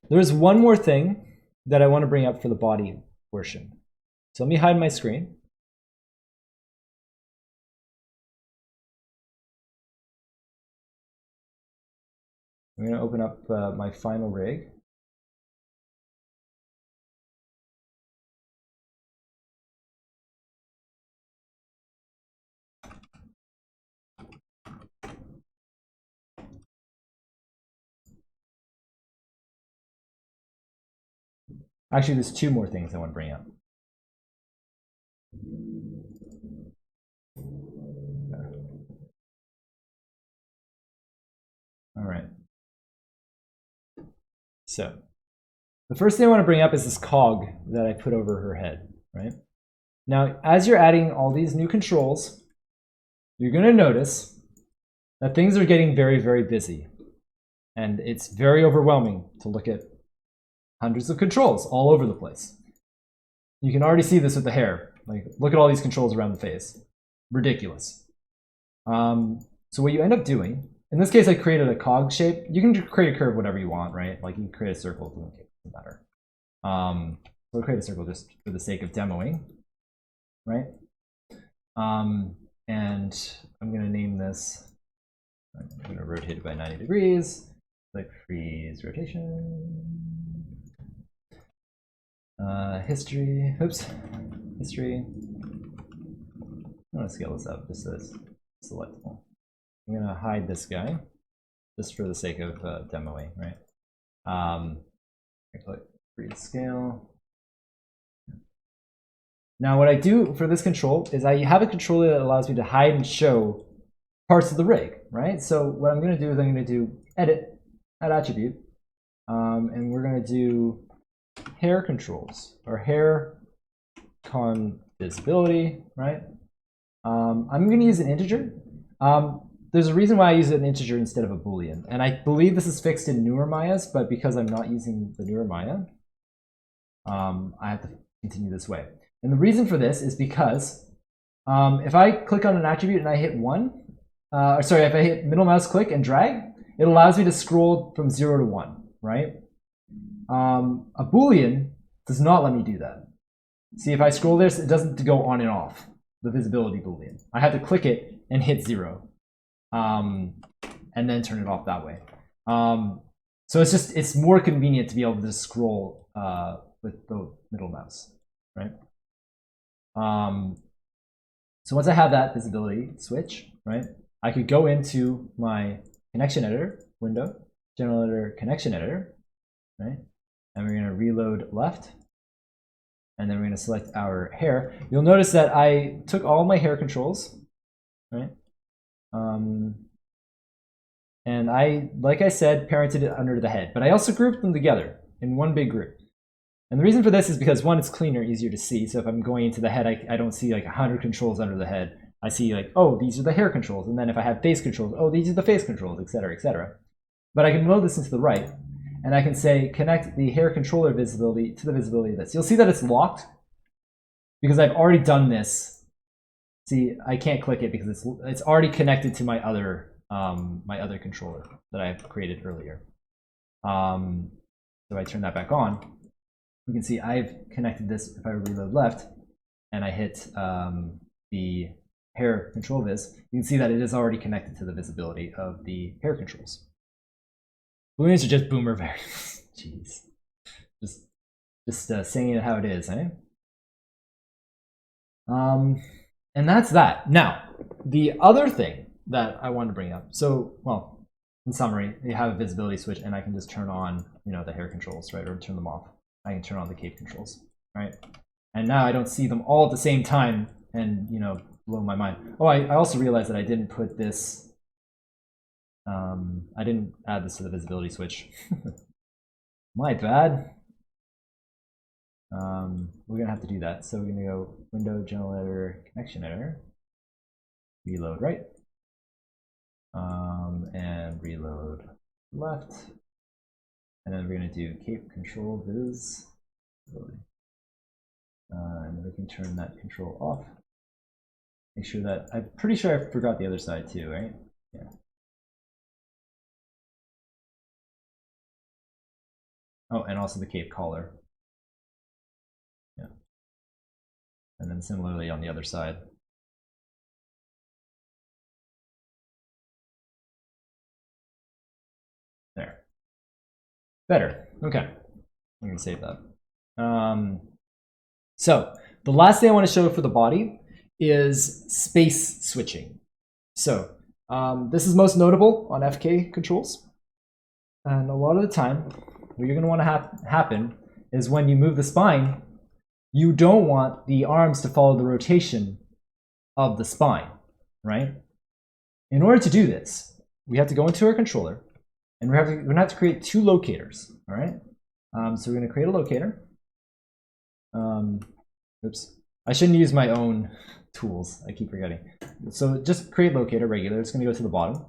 There's one more thing that I want to bring up for the body portion. So let me hide my screen. I'm going to open up my final rig. Actually, there's two more things I want to bring up. All right. So the first thing I want to bring up is this cog that I put over her head, right? Now, as you're adding all these new controls, you're going to notice that things are getting very, very busy. And it's very overwhelming to look at hundreds of controls all over the place. You can already see this with the hair. Like, look at all these controls around the face. Ridiculous. So what you end up doing, in this case I created a cog shape. You can create a curve whatever you want, right? Like you can create a circle, it doesn't matter. We'll create a circle just for the sake of demoing, right? And I'm going to name this, I'm going to rotate it by 90 degrees, click freeze rotation, history, oops, history. I'm going to scale this up just as selectable. I'm going to hide this guy just for the sake of demoing, right? I click freeze scale. Now what I do for this control is I have a controller that allows me to hide and show parts of the rig, right? So what I'm going to do is I'm going to do edit, add attribute, and we're going to do hair controls, or hair con visibility, right? I'm going to use an integer. There's a reason why I use an integer instead of a Boolean, and I believe this is fixed in newer Mayas, but because I'm not using the newer Maya, I have to continue this way. And the reason for this is because if I click on an attribute and I hit if I hit middle mouse click and drag, it allows me to scroll from 0 to 1, right? A Boolean does not let me do that. See, if I scroll this, it doesn't go on and off, the visibility Boolean. I have to click it and hit 0, and then turn it off that way. So it's more convenient to be able to just scroll with the middle mouse, right? So once I have that visibility switch, right, I could go into my connection editor window, general editor, connection editor, right? And we're going to reload left, and then we're going to select our hair. You'll notice that I took all my hair controls, right? And like I said, parented it under the head, but I also grouped them together in one big group. And the reason for this is because, one, it's cleaner, easier to see. So if I'm going into the head, I don't see like 100 controls under the head. I see like, oh, these are the hair controls. And then if I have face controls, oh, these are the face controls, et cetera, et cetera. But I can load this into the right, and I can say connect the hair controller visibility to the visibility of this. You'll see that it's locked because I've already done this. See, I can't click it because it's already connected to my other controller that I created earlier. So I turn that back on. You can see I've connected this. If I reload left and I hit the hair control viz, you can see that it is already connected to the visibility of the hair controls. Booleans are just boomer variables. Jeez. Just saying it how it is, eh? And that's that. Now, the other thing that I wanted to bring up. So, well, in summary, you have a visibility switch, and I can just turn on, the hair controls, right, or turn them off. I can turn on the cape controls, right? And now I don't see them all at the same time and, blow my mind. Oh, I also realized that I didn't put this, I didn't add this to the visibility switch. My bad. We're gonna have to do that. So we're gonna go window, general editor, connection editor, reload right, and reload left. And then we're going to do cape control viz, and then we can turn that control off. Make sure that, I'm pretty sure I forgot the other side too, right? Yeah. Oh, and also the cape collar. Yeah. And then similarly on the other side. There. Better. Okay. I'm going to save that. So the last thing I want to show for the body is space switching. So this is most notable on FK controls. And a lot of the time, what you're going to want to happen is when you move the spine, you don't want the arms to follow the rotation of the spine, right? In order to do this, we have to go into our controller, and we're going to have to create two locators, all right? So we're going to create a locator. Oops, I shouldn't use my own tools. I keep forgetting. So just create locator regular. It's going to go to the bottom.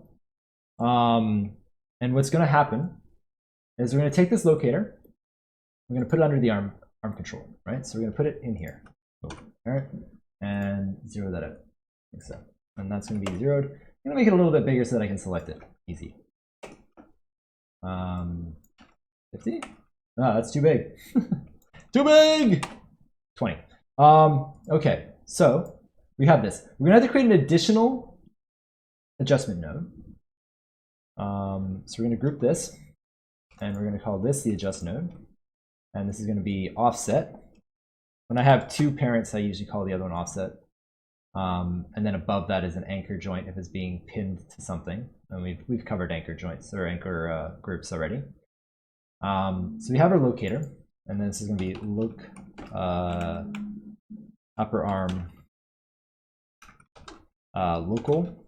And what's going to happen is we're going to take this locator. We're going to put it under the arm control, right? So we're going to put it in here. parent, and 0 that out, like so. And that's going to be zeroed. I'm going to make it a little bit bigger so that I can select it. Easy. 50? Ah, that's too big. Too big! 20. Okay, so we have this. We're going to have to create an additional adjustment node. So we're going to group this, and we're going to call this the adjust node. And this is going to be offset. When I have two parents, I usually call the other one offset. And then above that is an anchor joint if it's being pinned to something. And we've covered anchor joints or anchor groups already. So we have our locator, and then this is going to be loc upper arm local.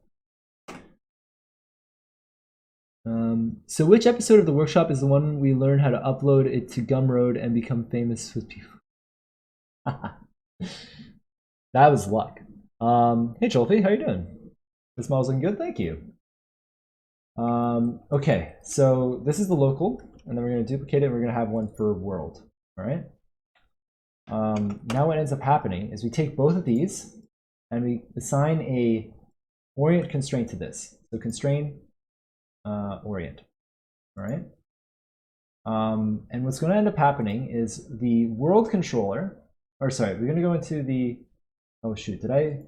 So which episode of the workshop is the one we learn how to upload it to Gumroad and become famous with people? That was luck. Hey Cholfi, how you doing? This model's looking good, thank you. Okay, so this is the local, and then we're going to duplicate it, and we're going to have one for world, all right? Now what ends up happening is we take both of these, and we assign a orient constraint to this. So constrain orient, all right? And what's going to end up happening is the world controller, or sorry, we're going to go into the, oh shoot, did I?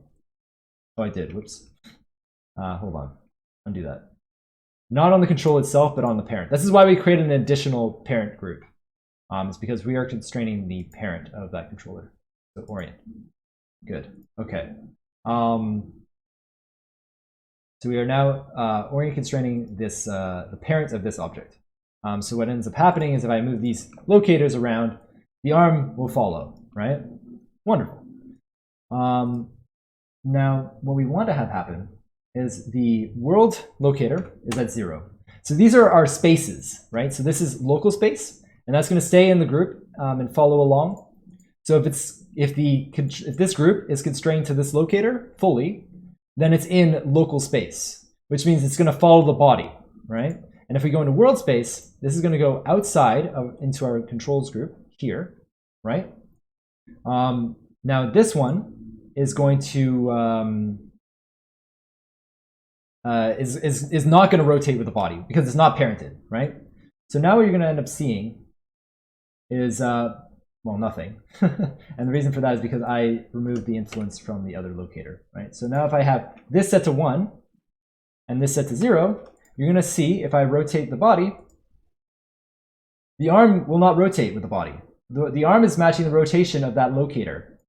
Oh, I did, whoops. Hold on, undo that. Not on the control itself, but on the parent. This is why we created an additional parent group. It's because we are constraining the parent of that controller. So orient, good, okay. So we are now orient constraining this, the parent of this object. So what ends up happening is if I move these locators around, the arm will follow, right? Wonderful. Now, what we want to have happen is the world locator is at 0. So these are our spaces, right? So this is local space, and that's going to stay in the group and follow along. So if this group is constrained to this locator fully, then it's in local space, which means it's going to follow the body, right? And if we go into world space, this is going to go outside into our controls group here, right? Now this one is going to is not going to rotate with the body because it's not parented, right? So now what you're going to end up seeing is well, nothing. And the reason for that is because I removed the influence from the other locator, right? So now if I have this set to 1 and this set to 0, you're going to see if I rotate the body, the arm will not rotate with the body. The arm is matching the rotation of that locator.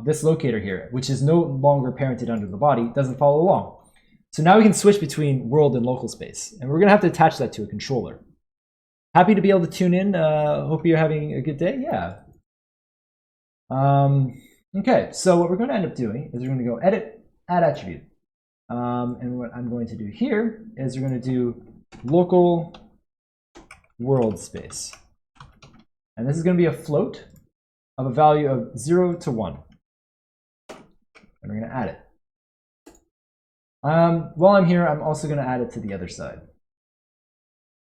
This locator here, which is no longer parented under the body, doesn't follow along. So now we can switch between world and local space, and we're going to have to attach that to a controller. Happy to be able to tune in. Hope you're having a good day. Yeah. Okay, so what we're going to end up doing is we're going to go edit, add attribute. And what I'm going to do here is we're going to do local world space. And this is going to be a float of a value of 0 to 1. And we're going to add it. While I'm here, I'm also going to add it to the other side.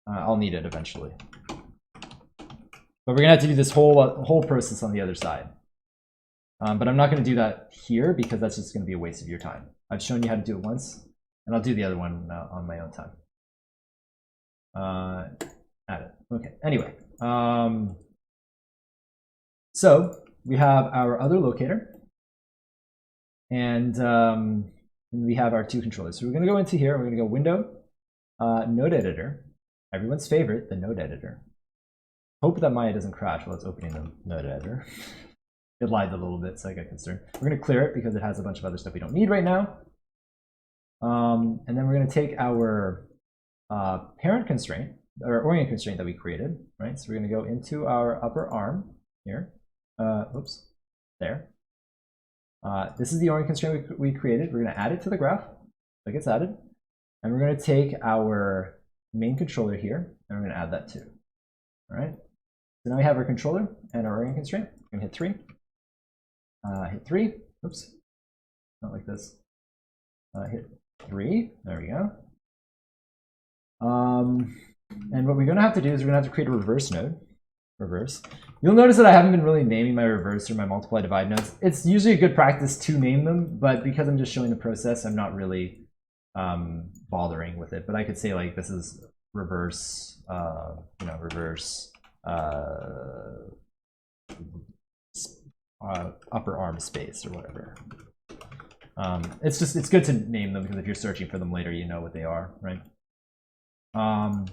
I'll need it eventually. But we're going to have to do this whole process on the other side. But I'm not going to do that here because that's just going to be a waste of your time. I've shown you how to do it once, and I'll do the other one on my own time. Add it. Okay, anyway. So we have our other locator, and we have our two controllers. So we're going to go into here, we're going to go Window, Node Editor, everyone's favorite, the Node Editor. Hope that Maya doesn't crash while it's opening the Node Editor. It lied a little bit, so I got concerned. We're going to clear it because it has a bunch of other stuff we don't need right now. And then we're going to take our parent constraint, or orient constraint that we created, right? So we're going to go into our upper arm here. Oops, there. This is the orient constraint we created. We're going to add it to the graph. So it gets added. And we're going to take our main controller here, and we're going to add that too. All right. So now we have our controller and our orient constraint. We're going to hit 3. Hit 3. Oops. Not like this. Hit 3. There we go. And what we're going to have to do is we're going to have to create a reverse node. reverse. You'll notice that I haven't been really naming my reverse or my multiply divide nodes. It's usually a good practice to name them, but because I'm just showing the process, I'm not really bothering with it. But I could say like this is reverse, reverse upper arm space or whatever. It's good to name them because if you're searching for them later, you know what they are, right? I'm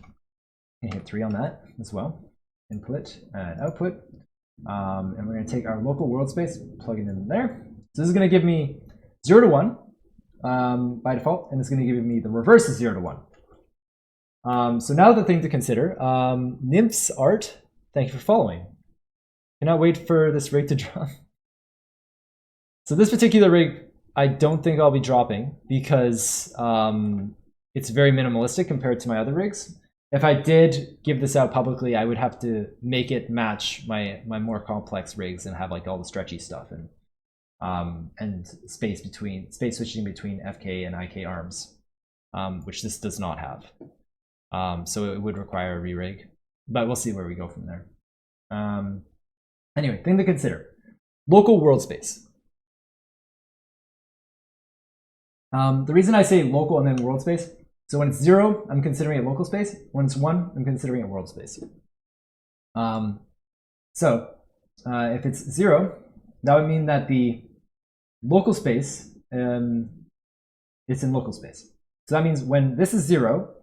gonna hit 3 on that as well. Input and output. And we're gonna take our local world space, plug it in there. So this is gonna give me 0 to 1 by default, and it's gonna give me the reverse of 0 to 1. So now the thing to consider, Nymphs Art, thank you for following. Cannot wait for this rig to drop. So this particular rig, I don't think I'll be dropping because it's very minimalistic compared to my other rigs. If I did give this out publicly, I would have to make it match my more complex rigs and have like all the stretchy stuff and space switching between FK and IK arms, which this does not have. So it would require a re-rig, but we'll see where we go from there. Anyway, thing to consider: local world space. The reason I say local and then world space, so when it's 0, I'm considering it local space. When it's 1, I'm considering it world space. If it's 0, that would mean that the local space it's in local space. So that means when this is 0,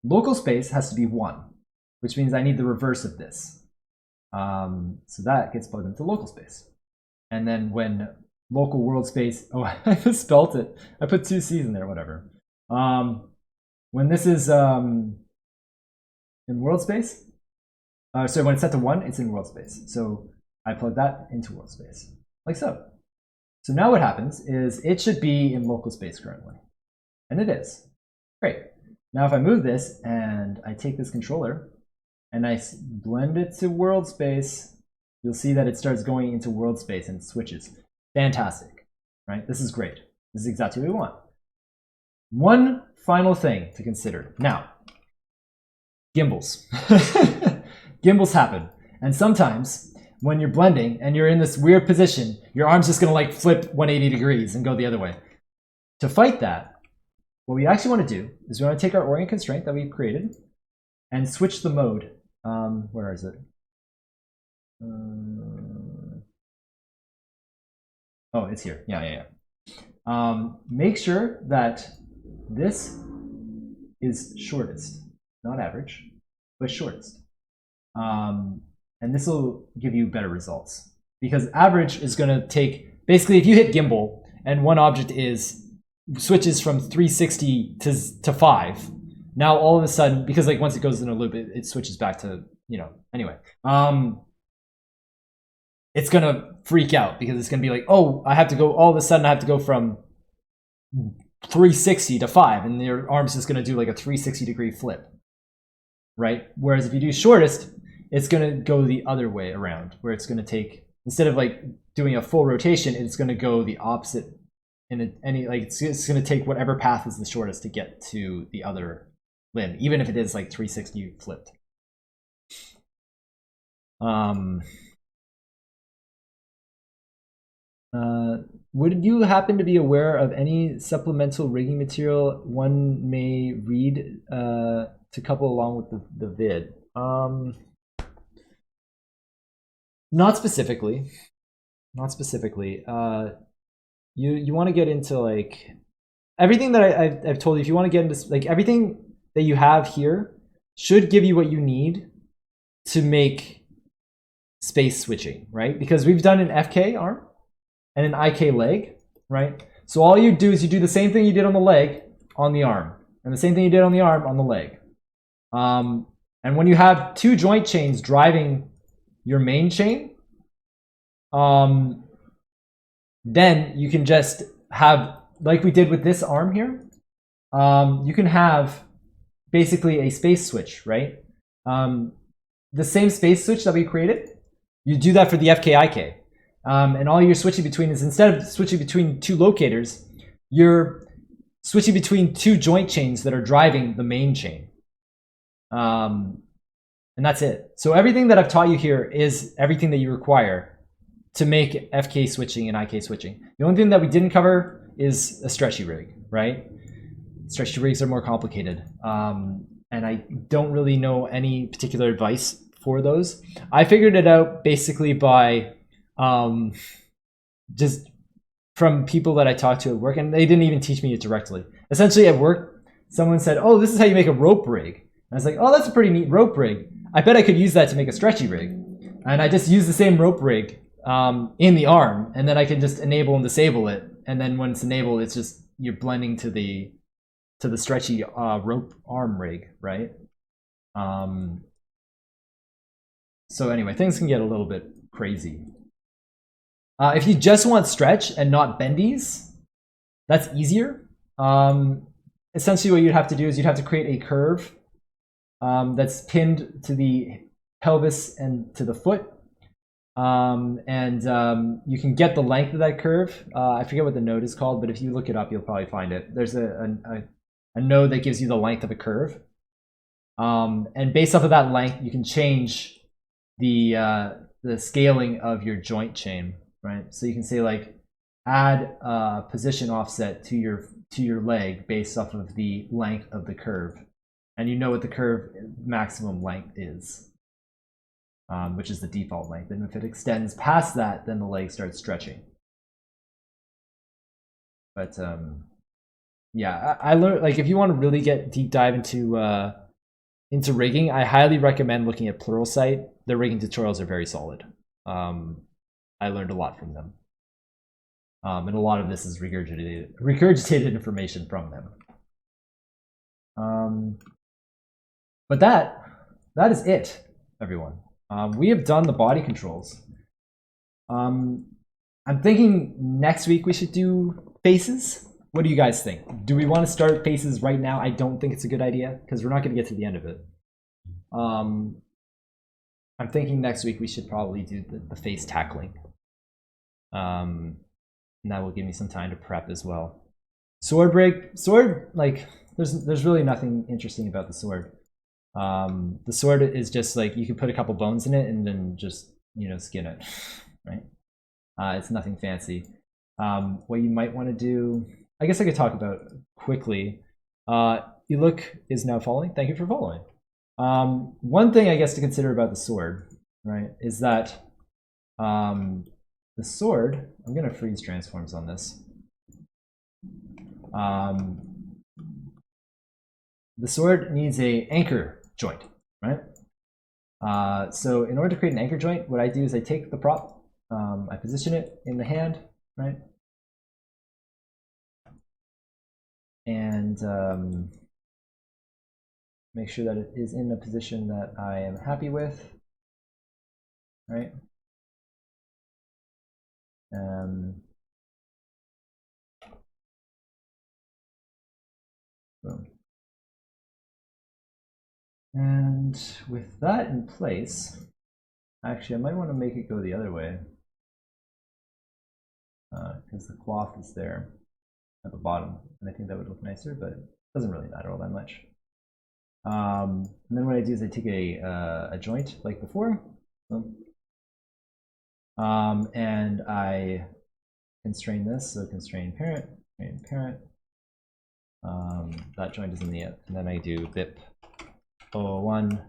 local space has to be 1, which means I need the reverse of this. So that gets plugged into local space. And then when local world space, oh, I misspelled it. I put 2 C's in there, whatever. When this is in world space, so when it's set to 1, it's in world space. So I plug that into world space, like so. So now what happens is it should be in local space currently. And it is. Great. Now if I move this and I take this controller and I blend it to world space, you'll see that it starts going into world space and switches. Fantastic, right? This is great. This is exactly what we want. One final thing to consider. Now, gimbals. Gimbals happen. And sometimes when you're blending and you're in this weird position, your arm's just gonna like flip 180 degrees and go the other way. To fight that, what we actually want to do is we want to take our orient constraint that we've created and switch the mode. Where is it? Oh, it's here. Yeah. Make sure that this is shortest, not average, but shortest. And this will give you better results because average is going to take, basically if you hit gimbal and one object switches from 360 to 5, now all of a sudden, because like once it goes in a loop, it switches back to, anyway. It's going to freak out because it's going to be like, oh, all of a sudden I have to go from 360 to 5, and your arm's just going to do like a 360 degree flip, right? Whereas if you do shortest, it's going to go the other way around, where it's going to take, instead of like doing a full rotation, it's going to go the opposite it's going to take whatever path is the shortest to get to the other limb, even if it is like 360 flipped. Would you happen to be aware of any supplemental rigging material one may read to couple along with the vid? Not specifically. You want to get into like everything that I've told you. If you want to get into like everything that you have here should give you what you need to make space switching, right? Because we've done an FK arm and an IK leg, right? So all you do is you do the same thing you did on the leg on the arm, and the same thing you did on the arm on the leg. And when you have 2 joint chains driving your main chain, then you can just have, like we did with this arm here, you can have basically a space switch, right? The same space switch that we created, you do that for the FKIK. And all you're switching between is, instead of switching between 2 locators, you're switching between 2 joint chains that are driving the main chain. And And that's it. So everything that I've taught you here is everything that you require to make FK switching and IK switching. The only thing that we didn't cover is a stretchy rig, right? Stretchy rigs are more complicated. And I don't really know any particular advice for those. I figured it out basically by just from people that I talked to at work, and they didn't even teach me it directly. Essentially at work, someone said, oh, this is how you make a rope rig. And I was like, oh, that's a pretty neat rope rig. I bet I could use that to make a stretchy rig. And I just use the same rope rig in the arm, and then I can just enable and disable it. And then when it's enabled, it's just you're blending to the stretchy rope arm rig, right? So anyway, things can get a little bit crazy. If you just want stretch and not bendies, that's easier. Essentially what you'd have to do is you'd have to create a curve that's pinned to the pelvis and to the foot. You can get the length of that curve. I forget what the node is called, but if you look it up, you'll probably find it. There's a node that gives you the length of a curve. And based off of that length, you can change the scaling of your joint chain, right? So you can say like add a position offset to your leg based off of the length of the curve, and you know what the curve maximum length is, which is the default length. And if it extends past that, then the leg starts stretching. But yeah, I learned, like, if you want to really get deep dive into rigging, I highly recommend looking at Pluralsight. Their rigging tutorials are very solid. I learned a lot from them. And a lot of this is regurgitated information from them. But that is it, everyone. We have done the body controls. I'm thinking next week we should do faces. What do you guys think? Do we want to start faces right now? I don't think it's a good idea because we're not going to get to the end of it. I'm thinking next week we should probably do the face tackling. And that will give me some time to prep as well. Sword break. Sword, like, there's really nothing interesting about the sword. The sword is just like, you can put a couple bones in it and then just, skin it, right? It's nothing fancy. What you might want to do, I guess I could talk about quickly. Eluk is now following. Thank you for following. One thing I guess to consider about the sword, right, is that the sword, I'm going to freeze transforms on this. The sword needs a anchor joint, right? So in order to create an anchor joint, what I do is I take the prop, I position it in the hand, right? And make sure that it is in a position that I am happy with, right? Boom. And with that in place, actually I might want to make it go the other way because the cloth is there at the bottom, and I think that would look nicer, but it doesn't really matter all that much. And then what I do is I take a joint like before, and I constrain this, so constrain parent, that joint is in the it, and then I do BIP 001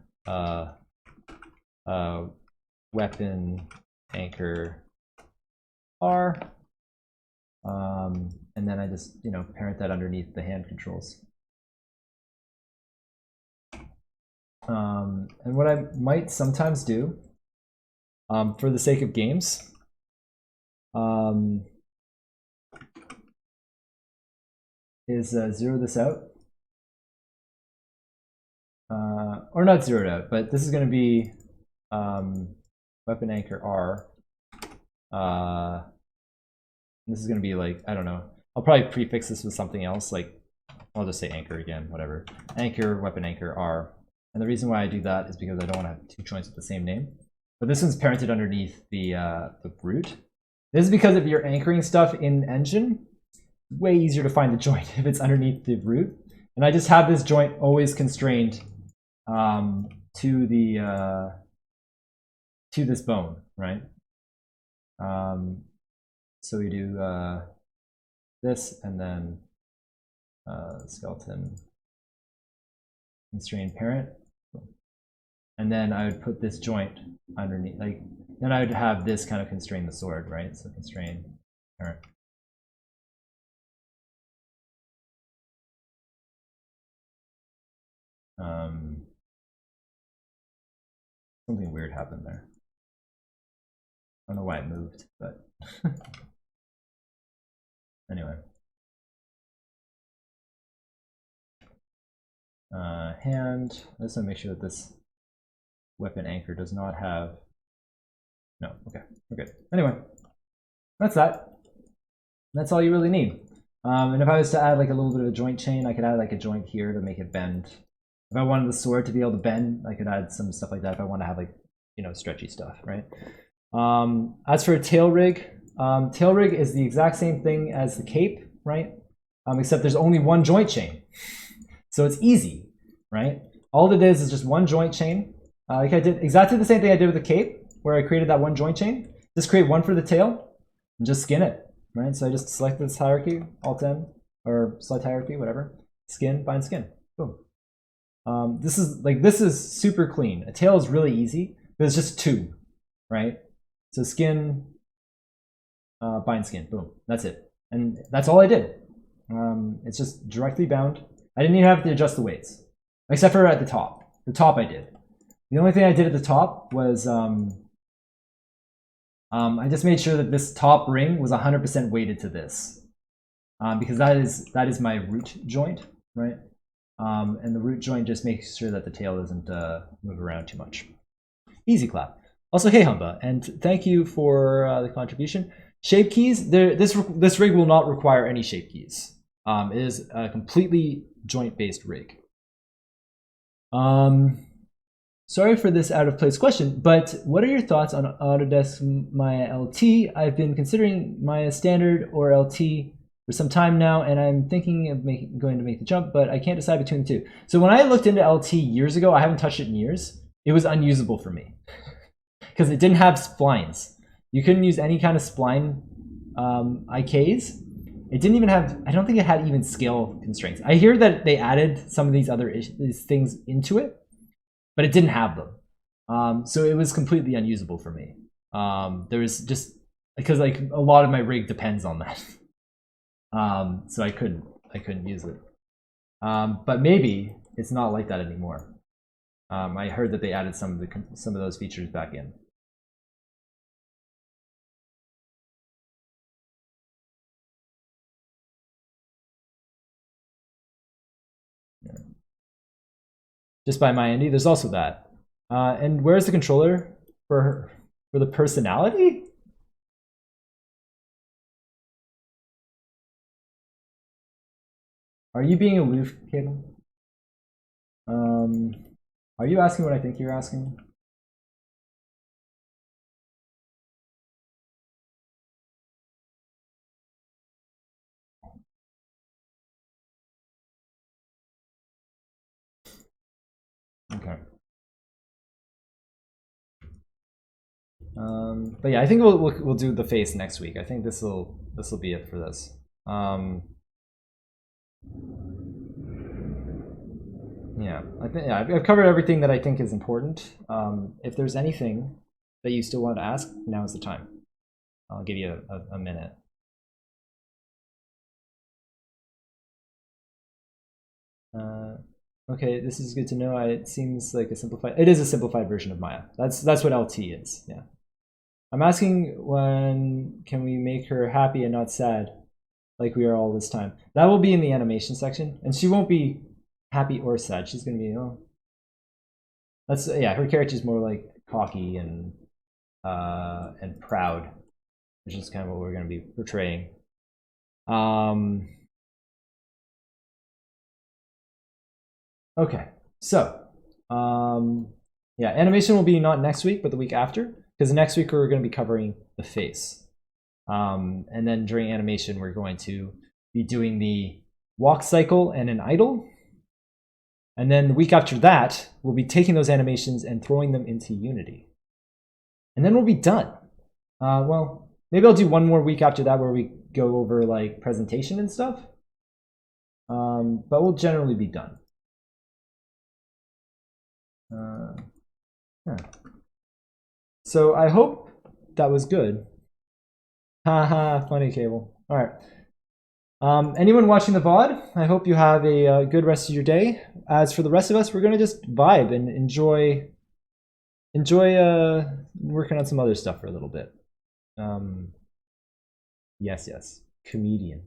weapon anchor R, and then I just parent that underneath the hand controls. And what I might sometimes do, for the sake of games, is zero this out. Or not zero it out, but this is going to be weapon anchor R. This is going to be like, I don't know. I'll probably prefix this with something else, like I'll just say anchor again, whatever. Anchor, weapon anchor R. And the reason why I do that is because I don't want to have two joints with the same name. But this one's parented underneath the root. This is because if you're anchoring stuff in Engine, it's way easier to find the joint if it's underneath the root. And I just have this joint always constrained to the to this bone, right? So we do this, and then skeleton constrain parent, and then I would put this joint underneath. Like then I would have this kind of constrain the sword, right? So constrain parent. Something weird happened there. I don't know why it moved, but anyway. Hand. I just want to make sure that this weapon anchor does not have. No, okay, we're good. Anyway, that's that. That's all you really need. And if I was to add like a little bit of a joint chain, I could add like a joint here to make it bend. If I wanted the sword to be able to bend, I could add some stuff like that. If I want to have like, you know, stretchy stuff, right? As for a tail rig is the exact same thing as the cape, right? Except there's only one joint chain. So it's easy, right? All it is just one joint chain. Like I did exactly the same thing I did with the cape, where I created that one joint chain. Just create one for the tail and just skin it, right? So I just select this hierarchy, Alt-N, or select hierarchy, whatever. Skin, bind skin, boom. This is super clean. A tail is really easy, but it's just two, right? So skin, bind skin, boom, that's it. And that's all I did. It's just directly bound. I didn't even have to adjust the weights, except for at the top. The top I did. The only thing I did at the top was I just made sure that this top ring was 100% weighted to this, because that is my root joint, right? And the root joint just makes sure that the tail doesn't move around too much. Easy clap. Also, hey Humba, and thank you for the contribution. Shape keys. This rig will not require any shape keys. It is a completely joint-based rig. Sorry for this out-of-place question, but what are your thoughts on Autodesk Maya LT? I've been considering Maya Standard or LT for some time now, and I'm thinking of going to make the jump, but I can't decide between the two. So when I looked into LT years ago, I haven't touched it in years. It was unusable for me because it didn't have splines. You couldn't use any kind of spline IKs. It didn't even have, I don't think it had even scale constraints. I hear that they added some of these things into it, but it didn't have them. So it was completely unusable for me. There was just, because like a lot of my rig depends on that. So I couldn't use it. But maybe it's not like that anymore. I heard that they added some of those features back in. Yeah. Just by my Andy, there's also that. And where's the controller for the personality? Are you being aloof, Caitlin? Are you asking what I think you're asking? Okay. But yeah, I think we'll do the face next week. I think this will be it for this. Yeah, I've covered everything that I think is important. If there's anything that you still want to ask, now is the time. I'll give you a minute. Okay, this is good to know. It seems like it is a simplified version of Maya. That's what LT is. Yeah. I'm asking, when can we make her happy and not sad, like we are all this time? That will be in the animation section, and she won't be happy or sad. She's gonna be, oh, that's, yeah. Her character is more like cocky and proud, which is kind of what we're gonna be portraying. Okay, so yeah, animation will be not next week, but the week after, because next week we're going to be covering the face. And then during animation, we're going to be doing the walk cycle and an idle. And then the week after that, we'll be taking those animations and throwing them into Unity. And then we'll be done. Well, maybe I'll do one more week after that where we go over like presentation and stuff. But we'll generally be done. Yeah. So I hope that was good. Haha, funny Cable. All right. Anyone watching the VOD, I hope you have a good rest of your day. As for the rest of us, we're going to just vibe and enjoy working on some other stuff for a little bit. Yes, comedian.